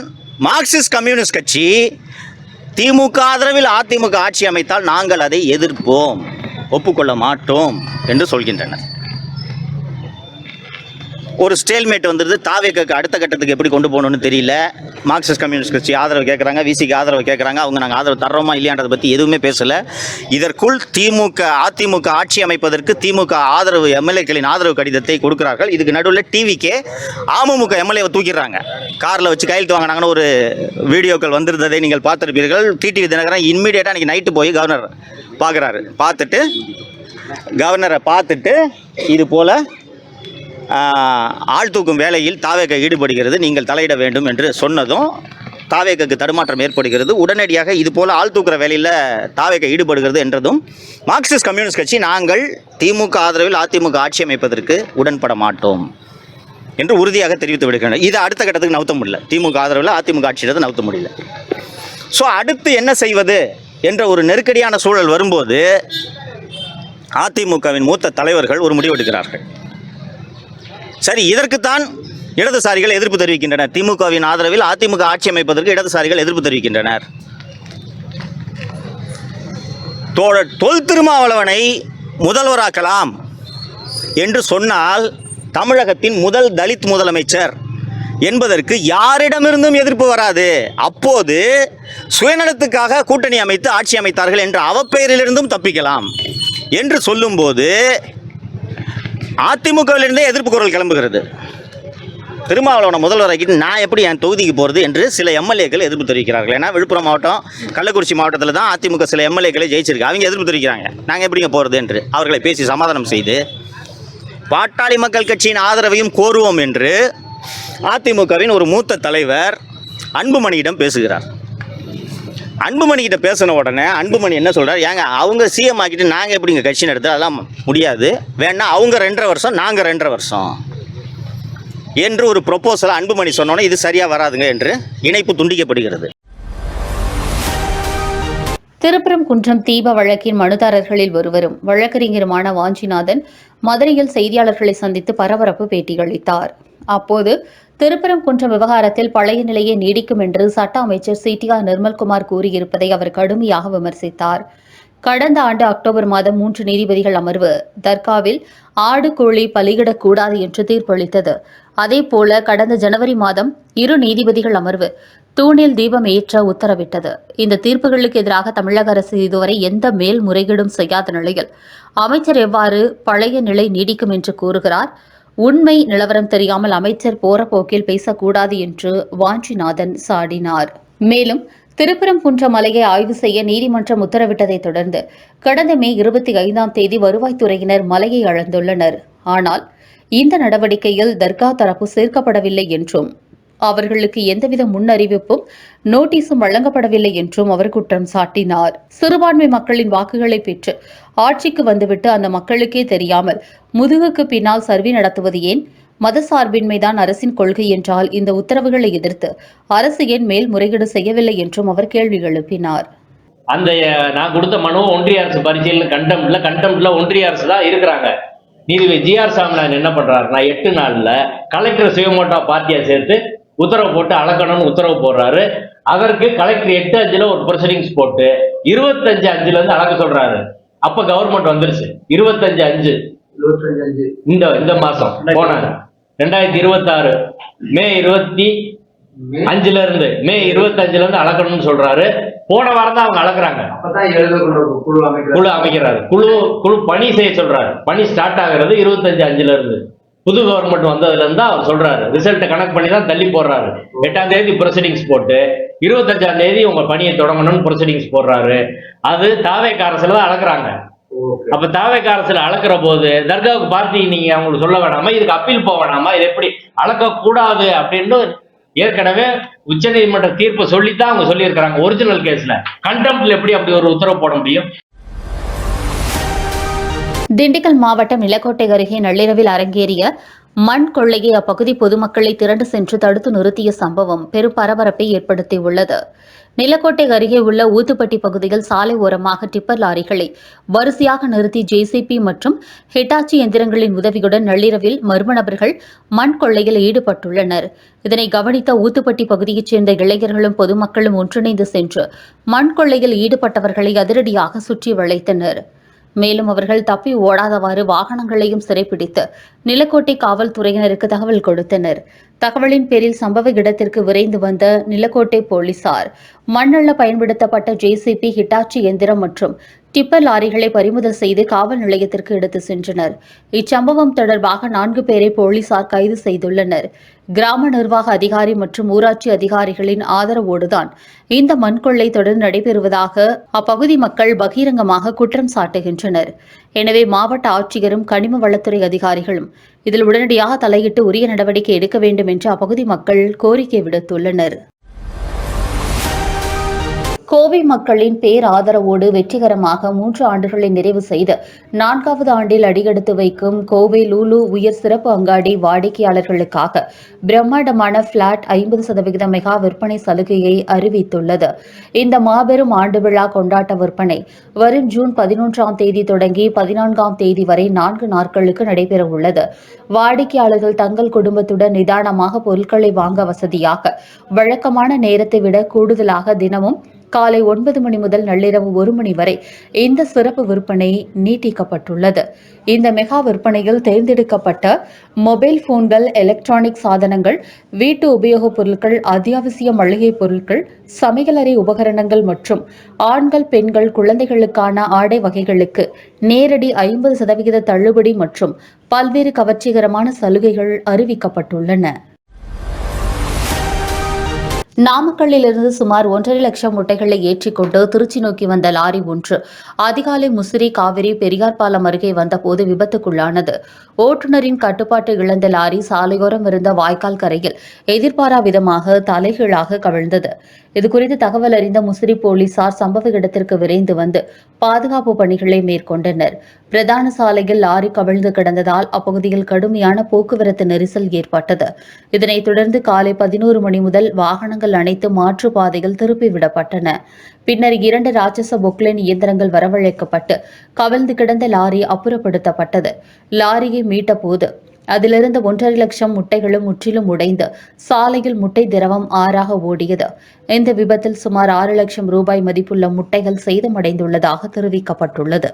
மார்க்சிஸ்ட் கம்யூனிஸ்ட் கட்சி திமுக ஆதரவில் அதிமுக ஆட்சி அமைத்தால் நாங்கள் அதை எதிர்ப்போம், ஒப்புக்கொள்ள மாட்டோம் என்று சொல்கின்றனர். ஒரு ஸ்டேல்மேட் வந்துடுது. தாவேக்கு அடுத்த கட்டத்துக்கு எப்படி கொண்டு போகணும்னு தெரியல. மார்க்சிஸ்ட் கம்யூனிஸ்ட் கட்சி ஆதரவு கேட்குறாங்க, விசிக்கு ஆதரவு கேட்குறாங்க. அவங்க நாங்கள் ஆதரவு தர்றோமா இல்லையான்றதை பற்றி எதுவுமே பேசலை. இதற்குள் அதிமுக ஆட்சி அமைப்பதற்கு திமுக ஆதரவு எம்எல்ஏக்களின் ஆதரவு கடிதத்தை கொடுக்குறார்கள். இதுக்கு நடுவில் டிவிக்கே அமமுக எம்எல்ஏவை தூக்கிடுறாங்க. காரில் வச்சு கையெழுத்து வாங்கினாங்கன்னு ஒரு வீடியோக்கள் வந்திருந்ததை நீங்கள் பார்த்துருப்பீர்கள். டிடிவி தினகரன் இன்மீடியட்டாக அன்றைக்கி நைட்டு போய் கவர்னர் பார்க்குறாரு. கவர்னரை பார்த்துட்டு இது போல் ஆள் தூக்கும் வேலையில் தாவேக ஈடுபடுகிறது, நீங்கள் தலையிட வேண்டும் என்று சொன்னதும் தாவேக்கு தடுமாற்றம் ஏற்படுகிறது. உடனடியாக இது போல் ஆள் தூக்குற வேலையில் தாவேக ஈடுபடுகிறது என்றதும் மார்க்சிஸ்ட் கம்யூனிஸ்ட் கட்சி நாங்கள் திமுக ஆதரவில் அதிமுக ஆட்சி அமைப்பதற்கு உடன்பட மாட்டோம் என்று உறுதியாக தெரிவித்து விடுகின்றனர். இதை அடுத்த கட்டத்துக்கு நவுத்த முடியல. திமுக ஆதரவில் அதிமுக ஆட்சியிடத்தை நவுத்த முடியல. ஸோ அடுத்து என்ன செய்வது என்ற ஒரு நெருக்கடியான சூழல் வரும்போது அதிமுகவின் மூத்த தலைவர்கள் ஒரு முடிவெடுக்கிறார்கள். சரி, இதற்குத்தான் இடதுசாரிகள் எதிர்ப்பு தெரிவிக்கின்றனர். திமுகவின் ஆதரவில் அதிமுக ஆட்சி அமைப்பதற்கு இடதுசாரிகள் எதிர்ப்பு தெரிவிக்கின்றனர். தொல் திருமாவளவனை முதல்வராக்கலாம் என்று சொன்னால் தமிழகத்தின் முதல் தலித் முதலமைச்சர் என்பதற்கு யாரிடமிருந்தும் எதிர்ப்பு வராது. அப்போது சுயநலத்துக்காக கூட்டணி அமைத்து ஆட்சி அமைத்தார்கள் என்ற அவப்பெயரிலிருந்தும் தப்பிக்கலாம் என்று சொல்லும்போது அதிமுகவிலிருந்தே எதிர்ப்பு குரல் கிளம்புகிறது. திருமாவளவனை முதல்வராக்கிட்டு நான் எப்படி என் தொகுதிக்கு போகிறது என்று சில எம்எல்ஏக்கள் எதிர்ப்பு தெரிவிக்கிறார்கள். ஏன்னா விழுப்புரம் மாவட்டம், கள்ளக்குறிச்சி மாவட்டத்தில் தான் அதிமுக சில எம்எல்ஏக்களை ஜெயிச்சிருக்கு. அவங்க எதிர்ப்பு தெரிவிக்கிறாங்க, நாங்கள் எப்படிங்க போகிறது என்று. அவர்களை பேசி சமாதானம் செய்து பாட்டாளி மக்கள் கட்சியின் ஆதரவையும் கோருவோம் என்று அதிமுகவின் ஒரு மூத்த தலைவர் அன்புமணியிடம் பேசுகிறார். அன்புமணிக்கிட்ட பேசின உடனே அன்புமணி என்ன சொல்கிறார், ஏங்க அவங்க சிஎம் ஆக்கிட்டு நாங்கள் எப்படிங்க கட்சி நடத்த, அதெல்லாம் முடியாது, வேணா அவங்க 2.5 வருஷம் நாங்கள் 2.5 வருஷம் என்று ஒரு ப்ரொப்போசலை அன்புமணி சொன்னோன்னே இது சரியாக வராதுங்க என்று இணைப்பு துண்டிக்கப்படுகிறது. திருப்பரங்குன்றம் தீப வழக்கின் மனுதாரர்களில் ஒருவரும் வழக்கறிஞருமான வாஞ்சிநாதன் மதுரையில் செய்தியாளர்களை சந்தித்து பரபரப்பு பேட்டியளித்தார். அப்போது திருப்பரங்குன்றம் விவகாரத்தில் பழைய நிலையே நீடிக்கும் என்று சட்ட அமைச்சர் CTR நிர்மல்குமார் கூறியிருப்பதை அவர் கடுமையாக விமர்சித்தார். கடந்த ஆண்டு அக்டோபர் மாதம் 3 நீதிபதிகள் அமர்வு தர்காவில் ஆடு கோழி பலியிடக்கூடாது என்று தீர்ப்பளித்தது. அதேபோல கடந்த ஜனவரி மாதம் 2 நீதிபதிகள் அமர்வு தூணில் தீபம் ஏற்ற உத்தரவிட்டது. இந்த தீர்ப்புகளுக்கு எதிராக தமிழக அரசு இதுவரை எந்த மேல்முறையீடும் செய்யாத நிலையில் அமைச்சர் எவ்வாறு பழைய நிலை நீடிக்கும் என்று கூறுகிறார்? உண்மை நிலவரம் தெரியாமல் அமைச்சர் போற போக்கில் பேசக்கூடாது என்று வாஞ்சிநாதன் சாடினார். மேலும் திருப்பரங்குன்றம் மலையை ஆய்வு செய்ய நீதிமன்றம் உத்தரவிட்டதைத் தொடர்ந்து கடந்த மே 25ஆம் தேதி வருவாய்த்துறையினர் மலையை அளந்துள்ளனர். ஆனால் இந்த நடவடிக்கையில் தர்கா தரப்பு சேர்க்கப்படவில்லை என்றும் அவர்களுக்கு எந்தவித முன்னறிவிப்பும் நோட்டீஸும் வழங்கப்படவில்லை என்றும் அவர் குற்றம் சாட்டினார். சிறுபான்மை மக்களின் வாக்குகளை பெற்று ஆட்சிக்கு வந்துவிட்டு அந்த மக்களுக்கே தெரியாமல் முதுகுக்கு பின்னால் சர்வே நடத்துவது ஏன்? மதசார்பின்மைதான் அரசின் கொள்கை என்றால் இந்த உத்தரவுகளை எதிர்த்து அரசு ஏன் மேல்முறையீடு செய்யவில்லை என்றும் அவர் கேள்வி எழுப்பினார். அந்த நான் கொடுத்த மனு ஒன்றிய அரசு பரிசீலனை கண்டெம்ட்ல ஒன்றிய அரசு தான் இருக்கிறாங்க. நீதிபதி GR சாமிநாதன் என்ன பண்றாருன்னா 8 நாள்ல கலெக்டர் சுயமோட்டா பார்ட்டியா சேர்த்து உத்தரவு போட்டு அளக்கணும்னு உத்தரவு போடுறாரு. அதற்கு கலெக்டர் 8/5 ஒரு ப்ரொசீடிங்ஸ் போட்டு 25/5 அளக்க சொல்றாரு. அப்ப கவர்மெண்ட் வந்துருச்சு 25/5 இந்த மாசம் போன 2026 மே 25 மே 25 அளக்கணும்னு சொல்றாரு. போன வாரம் தான் அவங்க அளக்குறாங்க. குழு அமைக்கிறாரு. குழு பணி செய்ய சொல்றாரு. பணி ஸ்டார்ட் ஆகிறது 25/5 புது கவர்மெண்ட் வந்ததுல இருந்தா அவர் சொல்றாரு. ரிசல்ட்டை கணக்கு பண்ணி தான் தள்ளி போடுறாரு. 8ஆம் தேதி ப்ரொசீடிங்ஸ் போட்டு 25ஆம் தேதி உங்க பணியை தொடங்கணும்னு ப்ரொசீடிங்ஸ் போடுறாரு. அது தாவேக அரசுல தான் அளக்குறாங்க. அப்ப தாவேக்கா அரசுல அளக்கிற போது தர்காவுக்கு பார்ட்டி நீங்க அவங்களுக்கு சொல்ல வேணாமா, இதுக்கு அப்பீல் போக வேணாமா, இது எப்படி அளக்க கூடாது அப்படின்னு ஏற்கனவே உச்சநீதிமன்ற தீர்ப்பை சொல்லித்தான் அவங்க சொல்லியிருக்கிறாங்க. ஒரிஜினல் கேஸ்ல கண்டெம்ப்ட்ல எப்படி அப்படி ஒரு உத்தரவு போட முடியும்? திண்டுக்கல் மாவட்டம் நிலக்கோட்டை அருகே நள்ளிரவில் அரங்கேறிய மண் கொள்ளையை அப்பகுதி பொதுமக்களை திரண்டு சென்று தடுத்து நிறுத்திய சம்பவம் பெரும் பரபரப்பை ஏற்படுத்தியுள்ளது. நிலக்கோட்டை அருகே உள்ள ஊத்துப்பட்டி பகுதியில் சாலை ஓரமாக டிப்பர் லாரிகளை வரிசையாக நிறுத்தி ஜேசிபி மற்றும் ஹிட்டாச்சி எந்திரங்களின் உதவியுடன் நள்ளிரவில் மர்ம நபர்கள் மண் கொள்ளையில் ஈடுபட்டுள்ளனர். இதனை கவனித்த ஊத்துப்பட்டி பகுதியைச் சேர்ந்த இளைஞர்களும் பொதுமக்களும் ஒன்றிணைந்து சென்று மண் கொள்ளையில் ஈடுபட்டவர்களை அதிரடியாக சுற்றி வளைத்தனர். மேலும் அவர்கள் தப்பி ஓடாதவாறு வாகனங்களையும் சிறைப்பிடித்து நிலக்கோட்டை காவல்துறையினருக்கு தகவல் கொடுத்தனர். தகவலின் பேரில் சம்பவ இடத்திற்கு விரைந்து வந்த நிலக்கோட்டை போலீசார் மண்ணள்ள பயன்படுத்தப்பட்ட ஜேசிபி, ஹிட்டாச்சி எந்திரம் மற்றும் டிப்பர் லாரிகளை பறிமுதல் செய்து காவல் நிலையத்திற்கு எடுத்து சென்றனர். இச்சம்பவம் தொடர்பாக 4 பேரை போலீசார் கைது செய்துள்ளனர். கிராம நிர்வாக அதிகாரி மற்றும் ஊராட்சி அதிகாரிகளின் ஆதரவோடுதான் இந்த மண்கொள்ளை தொடர்ந்து நடைபெறுவதாக அப்பகுதி மக்கள் பகிரங்கமாக குற்றம் சாட்டுகின்றனர். எனவே மாவட்ட ஆட்சியரும் கனிம வளத்துறை அதிகாரிகளும் இதில் உடனடியாக தலையிட்டு உரிய நடவடிக்கை எடுக்க வேண்டும் என்று அப்பகுதி மக்கள் கோரிக்கை விடுத்துள்ளனர். கோவை மக்களின் பேராதரவோடு வெற்றிகரமாக 3 ஆண்டுகளை நிறைவு செய்து 4வது ஆண்டில் அடியெடுத்து வைக்கும் கோவை லூலு உயர் சிறப்பு அங்காடி வாடிக்கையாளர்களுக்காக பிரம்மாண்டமான பிளாட் 50% மெகா விற்பனை சலுகையை அறிவித்துள்ளது. இந்த மாபெரும் ஆண்டு விழா கொண்டாட்ட விற்பனை வரும் ஜூன் 11ஆம் தேதி தொடங்கி 14ஆம் தேதி வரை 4 நாட்களுக்கு நடைபெறவுள்ளது. வாடிக்கையாளர்கள் தங்கள் குடும்பத்துடன் நிதானமாக பொருட்களை வாங்க வசதியாக வழக்கமான நேரத்தை விட கூடுதலாக தினமும் காலை 9 மணி முதல் நள்ளிரவு 1 மணி வரை இந்த சிறப்பு விற்பனை நீட்டிக்கப்பட்டுள்ளது. இந்த மெகா விற்பனையில் தேர்ந்தெடுக்கப்பட்ட மொபைல் போன்கள், எலக்ட்ரானிக் சாதனங்கள், வீட்டு உபயோகப் பொருட்கள், அத்தியாவசிய மளிகை பொருட்கள், சமையலறை உபகரணங்கள் மற்றும் ஆண்கள், பெண்கள், குழந்தைகளுக்கான ஆடை வகைகளுக்கு நேரடி 50% தள்ளுபடி மற்றும் பல்வேறு கவர்ச்சிகரமான சலுகைகள் அறிவிக்கப்பட்டுள்ளன. நாமக்கல்லிலிருந்து சுமார் 1.5 லட்சம் முட்டைகளை ஏற்றிக்கொண்டு திருச்சி நோக்கி வந்த லாரி ஒன்று அதிகாலை முசிறி காவிரி பெரியார் பாலம் அருகே வந்தபோது விபத்துக்குள்ளானது. ஓட்டுநரின் கட்டுப்பாட்டை இழந்த லாரி சாலையோரம் இருந்த வாய்க்கால் கரையில் எதிர்பாரா விதமாக தலைகீழாக கவிழ்ந்தது. இதுகுறித்து தகவல் அறிந்த முசிறி போலீசார் சம்பவ இடத்திற்கு விரைந்து வந்து பாதுகாப்பு பணிகளை மேற்கொண்டனர். பிரதான சாலையில் லாரி கவிழ்ந்து கிடந்ததால் அப்பகுதியில் கடுமையான போக்குவரத்து நெரிசல் ஏற்பட்டது. இதனைத் தொடர்ந்து காலை 11 மணி முதல் வாகனங்கள் அனைத்து மாற்று பாதையில் திருப்பிவிடப்பட்டன. பின்னர் 2 ராட்சச பொக்லைன் இயந்திரங்கள் வரவழைக்கப்பட்டு கவிழ்ந்து கிடந்த லாரி அப்புறப்படுத்தப்பட்டது. லாரியை மீட்டபோது அதிலிருந்து 1.5 லட்சம் முட்டைகளும் முற்றிலும் உடைந்து சாலையில் முட்டை திரவம் ஆறாக ஓடியது. இந்த விபத்தில் சுமார் 6 லட்சம் ரூபாய் மதிப்புள்ள முட்டைகள் சேதமடைந்துள்ளதாக தெரிவிக்கப்பட்டுள்ளது.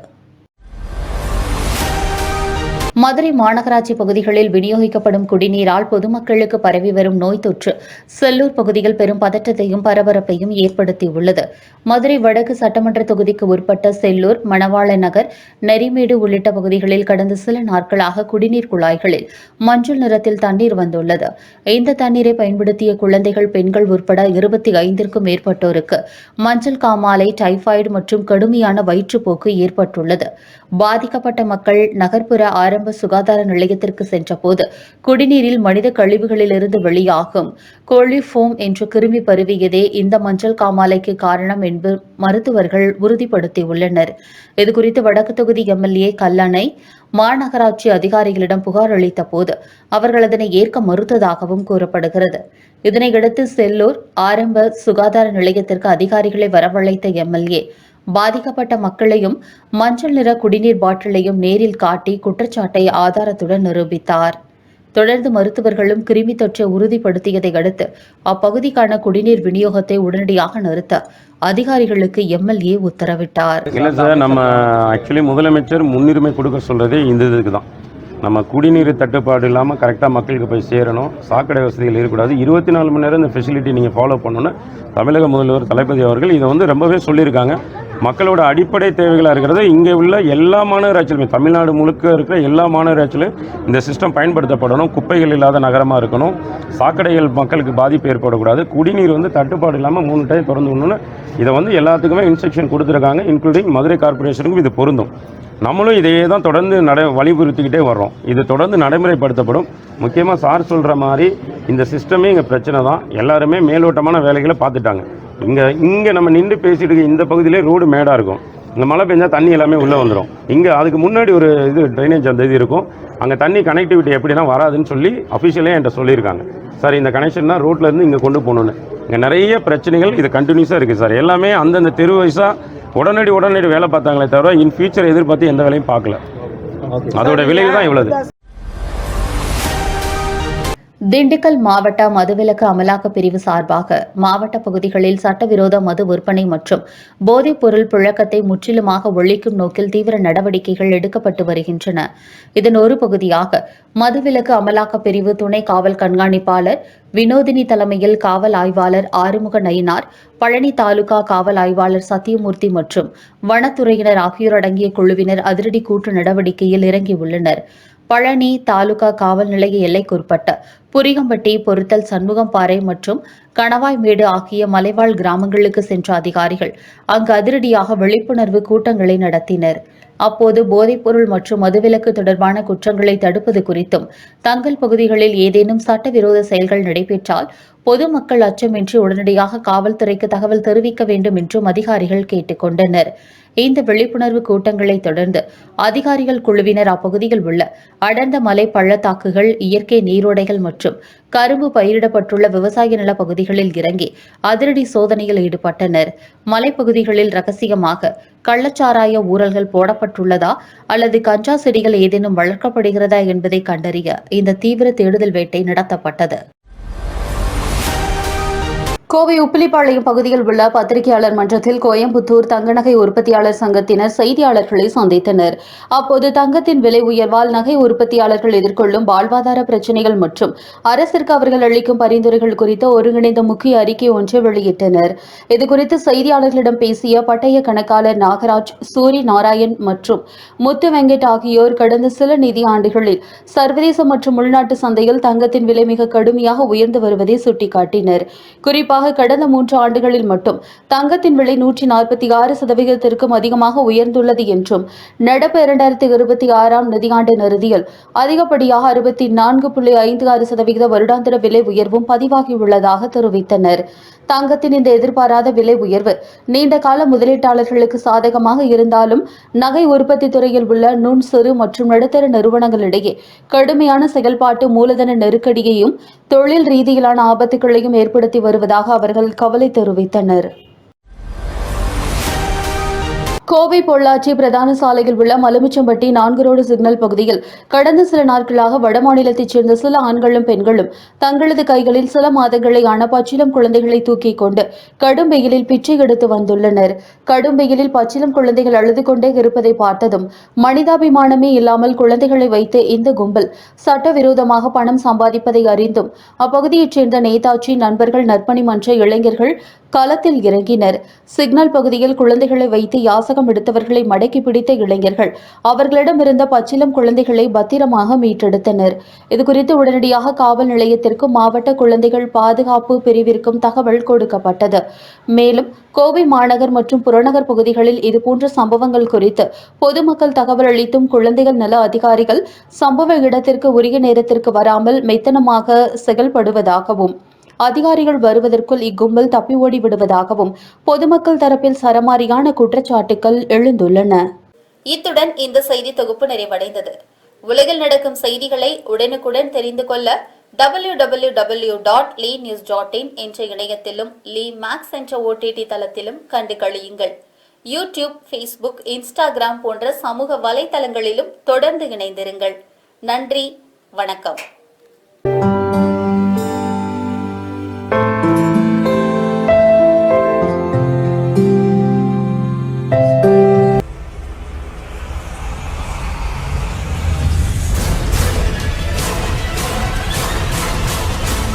மதுரை மாநகராட்சி பகுதிகளில் விநியோகிக்கப்படும் குடிநீரால் பொதுமக்களுக்கு பரவி வரும் நோய் தொற்று செல்லூர் பகுதியில் பெரும் பதற்றத்தையும் பரபரப்பையும் ஏற்படுத்தியுள்ளது. மதுரை வடக்கு சட்டமன்ற தொகுதிக்கு உட்பட்ட செல்லூர், மணவாள நகர், நெறிமேடு உள்ளிட்ட பகுதிகளில் கடந்த சில நாட்களாக குடிநீர் குழாய்களில் மஞ்சள் நிறத்தில் தண்ணீர் வந்துள்ளது. இந்த தண்ணீரை பயன்படுத்திய குழந்தைகள், பெண்கள் உட்பட 25க்கும் மேற்பட்டோருக்கு மஞ்சள் காமாலை, டைபாய்டு மற்றும் கடுமையான வயிற்றுப்போக்கு ஏற்பட்டுள்ளது. பாதிக்கப்பட்ட மக்கள் நகர்ப்புற ஆரம்ப சுகாதார நிலையத்திற்கு சென்றபோது குடிநீரில் மனித கழிவுகளிலிருந்து வெளியாகும் கோலிஃபோம் என்ற கிருமி பரவியதே இந்த மஞ்சள் காமாலைக்கு காரணம் என்று மருத்துவர்கள் உறுதிப்படுத்தியுள்ளனர். இதுகுறித்து வடக்கு தொகுதி எம்எல்ஏ கல்லணை மாநகராட்சி அதிகாரிகளிடம் புகார் அளித்த போது அவர்கள் அதனை ஏற்க மறுத்ததாகவும் கூறப்படுகிறது. இதனையடுத்து செல்லூர் ஆரம்ப சுகாதார நிலையத்திற்கு அதிகாரிகளை வரவழைத்த எம்எல்ஏ பாதிக்கப்பட்ட மக்களையும் மஞ்சள் நிற குடிநீர் பாட்டிலையும் நேரில் காட்டி குற்றச்சாட்டை ஆதாரத்துடன் நிரூபித்தார். தொடர்ந்து மருத்துவர்களும் கிருமி தொற்றை உறுதிப்படுத்தியதை அடுத்து அப்பகுதிக்கான குடிநீர் விநியோகத்தை உடனடியாக நிறுத்த அதிகாரிகளுக்கு எம்எல்ஏ உத்தரவிட்டார். இல்லை சார், நம்ம ஆக்சுவலி முதலமைச்சர் முன்னுரிமை கொடுக்க சொல்றதே இந்த இதுக்கு தான். நம்ம குடிநீர் தட்டுப்பாடு இல்லாமல் கரெக்டாக மக்களுக்கு போய் சேரணும், சாக்கடை வசதிகள் இருக்கக்கூடாது, 24 மணி நேரம் இந்த ஃபெசிலிட்டி நீங்கள் ஃபாலோ பண்ணணும்னு தமிழக முதல்வர் தளபதி அவர்கள் இதை ரொம்பவே சொல்லியிருக்காங்க. மக்களோட அடிப்படை தேவைகளாக இருக்கிறது இங்கே உள்ள எல்லா மாநகராட்சியிலுமே, தமிழ்நாடு முழுக்க இருக்கிற எல்லா மாநகராட்சியிலும் இந்த சிஸ்டம் பயன்படுத்தப்படணும். குப்பைகள் இல்லாத நகரமாக இருக்கணும். சாக்கடைகள் மக்களுக்கு பாதிப்பு ஏற்படக்கூடாது. குடிநீர் வந்து தட்டுப்பாடு இல்லாமல் 3 டைம் திறந்து விடணும்னு இதை வந்து எல்லாத்துக்குமே இன்ஸ்ட்ரக்ஷன் கொடுத்துருக்காங்க. இன்க்ளூடிங் மதுரை கார்பரேஷனுக்கும் இது பொருந்தும். நம்மளும் இதையே தான் தொடர்ந்து வலியுறுத்திக்கிட்டே வர்றோம். இது தொடர்ந்து நடைமுறைப்படுத்தப்படும். முக்கியமாக சார் சொல்கிற மாதிரி இந்த சிஸ்டமே இங்கே பிரச்சனை தான். எல்லாருமே மேலோட்டமான வேலைகளை பார்த்துட்டாங்க. இங்கே நம்ம நின்று பேசிட்டு இருக்க இந்த பகுதியிலே ரோடு மேடாக இருக்கும். இந்த மழை பெஞ்சால் தண்ணி எல்லாமே உள்ளே வந்துடும். இங்கே அதுக்கு முன்னாடி ஒரு ட்ரைனேஜ் அந்த இது இருக்கும். அங்கே தண்ணி கனெக்டிவிட்டி எப்படின்னா வராதுன்னு சொல்லி அஃபிஷியலே என்கிட்ட சொல்லியிருக்காங்க. சார் இந்த கனெக்ஷன் தான் ரோட்லேருந்து இங்கே கொண்டு போகணுன்னு. இங்கே நிறைய பிரச்சனைகள் இது கண்டினியூஸாக இருக்குது சார். எல்லாமே அந்தந்த தெரு வயசாக உடனடி வேலை பார்த்தாங்களே தவிர இன் ஃபியூச்சர் எதிர்பார்த்து எந்த வேலையும் பார்க்கல. அதோட விளைவு தான் இவ்வளவு. திண்டுக்கல் மாவட்ட மதுவிலக்கு அமலாக்க பிரிவு சார்பாக மாவட்ட பகுதிகளில் சட்டவிரோத மது விற்பனை மற்றும் போதைப் பொருள் புழக்கத்தை முற்றிலுமாக ஒழிக்கும் நோக்கில் தீவிர நடவடிக்கைகள் எடுக்கப்பட்டு வருகின்றன. இதன் ஒரு பகுதியாக மதுவிலக்கு அமலாக்க பிரிவு துணை காவல் கண்காணிப்பாளர் வினோதினி தலைமையில் காவல் ஆய்வாளர் ஆறுமுக நயினார், பழனி தாலுகா காவல் ஆய்வாளர் சத்தியமூர்த்தி மற்றும் வனத்துறையினர் ஆகியோர் அடங்கிய குழுவினர் அதிரடி கூட்டு நடவடிக்கையில் இறங்கியுள்ளனர். பழனி தாலுகா காவல் நிலைய எல்லைக்குட்பட்ட புரிகம்பட்டி, பொருத்தல், சண்முகம்பாறை மற்றும் கணவாய்மேடு ஆகிய மலைவாழ் கிராமங்களுக்கு சென்ற அதிகாரிகள் அங்கு அதிரடியாக விழிப்புணர்வு கூட்டங்களை நடத்தினர். அப்போது போதைப்பொருள் மற்றும் மதுவிலக்கு தொடர்பான குற்றங்களை தடுப்பது குறித்தும், தங்கள் பகுதிகளில் ஏதேனும் சட்டவிரோத செயல்கள் நடைபெற்றால் பொதுமக்கள் அச்சமின்றி உடனடியாக காவல்துறைக்கு தகவல் தெரிவிக்க வேண்டும் என்றும் அதிகாரிகள் கேட்டுக் கொண்டனர். இந்த விழிப்புணர்வு கூட்டங்களை தொடர்ந்து அதிகாரிகள் குழுவினர் அப்பகுதியில் உள்ள அடர்ந்த மலை பள்ளத்தாக்குகள், இயற்கை நீரோடைகள் மற்றும் கரும்பு பயிரிடப்பட்டுள்ள விவசாய நில பகுதிகளில் இறங்கி அதிரடி சோதனையில் ஈடுபட்டனர். மலைப்பகுதிகளில் ரகசியமாக கள்ளச்சாராய ஊரல்கள் போடப்பட்டுள்ளதா அல்லது கஞ்சா செடிகள் ஏதேனும் வளர்க்கப்படுகிறதா என்பதை கண்டறிய இந்த தீவிர தேடுதல் வேட்டை நடத்தப்பட்டது. கோவை உப்பிலிப்பாளையம் பகுதியில் உள்ள பத்திரிகையாளர் மன்றத்தில் கோயம்புத்தூர் தங்கநகை உற்பத்தியாளர் சங்கத்தினர் செய்தியாளர்களை சந்தித்தனர். அப்போது தங்கத்தின் விலை உயர்வால் நகை உற்பத்தியாளர்கள் எதிர்கொள்ளும் வாழ்வாதார பிரச்சினைகள் மற்றும் அரசிற்கு அவர்கள் அளிக்கும் பரிந்துரைகள் குறித்த ஒருங்கிணைந்த முக்கிய அறிக்கை ஒன்றை வெளியிட்டனர். இதுகுறித்து செய்தியாளர்களிடம் பேசிய பட்டய கணக்காளர் நாகராஜ், சூரி நாராயண் மற்றும் முத்து வெங்கட் ஆகியோர் கடந்த சில நிதி ஆண்டுகளில் சர்வதேச மற்றும் உள்நாட்டு சந்தையில் தங்கத்தின் விலை மிக கடுமையாக உயர்ந்து வருவதை சுட்டிக்காட்டினர். குறிப்பாக கடந்த 3 ஆண்டுகளில் மட்டும் தங்கத்தின் விலை 146% அதிகமாக உயர்ந்துள்ளது என்றும், நடப்பு 2026 நிதியாண்டு இறுதியில் அதிகப்படியாக 64.56% வருடாந்திர விலை உயர்வும் பதிவாகியுள்ளதாக தெரிவித்தனர். தங்கத்தின் இந்த எதிர்பாராத விலை உயர்வு நீண்ட கால முதலீட்டாளர்களுக்கு சாதகமாக இருந்தாலும் நகை உற்பத்தி துறையில் உள்ள நுண், சிறு மற்றும் நடுத்தர நிறுவனங்களிடையே கடுமையான செயல்பாட்டு மூலதன நெருக்கடியையும் தொழில் ரீதியிலான ஆபத்துகளையும் ஏற்படுத்தி வருவதாக அவர்கள் கவலை தெரிவித்தனர். கோவை பொள்ளாச்சி பிரதான சாலையில் உள்ள மலுமிச்சம்பட்டி 4 ரோடு சிக்னல் பகுதியில் கடந்த சில நாட்களாக வடமாநிலத்தைச் சேர்ந்த சில ஆண்களும் பெண்களும் தங்களது கைகளில் சில மாதங்களை ஆன பச்சிளம் குழந்தைகளை தூக்கிக் கொண்டு கடும் வெயிலில் பிச்சை எடுத்து வந்துள்ளனர். கடும் வெயிலில் பச்சிளம் குழந்தைகள் அழுது கொண்டே இருப்பதை பார்த்ததும் மனிதாபிமானமே இல்லாமல் குழந்தைகளை வைத்து இந்த கும்பல் சட்டவிரோதமாக பணம் சம்பாதிப்பதை அறிந்தும் அப்பகுதியைச் சேர்ந்த நேதாஜி நண்பர்கள் நற்பணி மன்ற இளைஞர்கள் களத்தில் இறங்கினர். சிக்னல் பகுதியில் குழந்தைகளை வைத்து யாசகம் எடுத்தவர்களை மடக்கி பிடித்த இளைஞர்கள் அவர்களிடமிருந்த பச்சிளம் குழந்தைகளை பத்திரமாக மீட்டெடுத்தனர். இதுகுறித்து உடனடியாக காவல் நிலையத்திற்கும் மாவட்ட குழந்தைகள் பாதுகாப்பு பிரிவிற்கும் தகவல் கொடுக்கப்பட்டது. மேலும் கோவை மாநகர் மற்றும் புறநகர் பகுதிகளில் இதுபோன்ற சம்பவங்கள் குறித்து பொதுமக்கள் தகவல் அளித்தும் குழந்தைகள் நல அதிகாரிகள் சம்பவ இடத்திற்கு உரிய நேரத்திற்கு வராமல் மெத்தனமாக செயல்படுவதாகவும், அதிகாரிகள் வருவதற்குள் இக்கும்பல் தப்பி ஓடி விடுவதாகவும் பொதுமக்கள் தரப்பில் சரமாரியான குற்றச்சாட்டுகள் எழுந்துள்ளன. இத்துடன் இந்த செய்தி தொகுப்பு நிறைவடைந்தது. உலகில் நடக்கும் செய்திகளை உடனுக்குடன் தெரிந்து கொள்ள www.lenews.in என்ற இணையத்திலும் மேக்ஸ் என்ற OTT தளத்திலும் கண்டு களியுங்கள். யூடியூப், ஃபேஸ்புக், இன்ஸ்டாகிராம் போன்ற சமூக வலைதளங்களிலும் தொடர்ந்து இணைந்திருங்கள். நன்றி, வணக்கம்.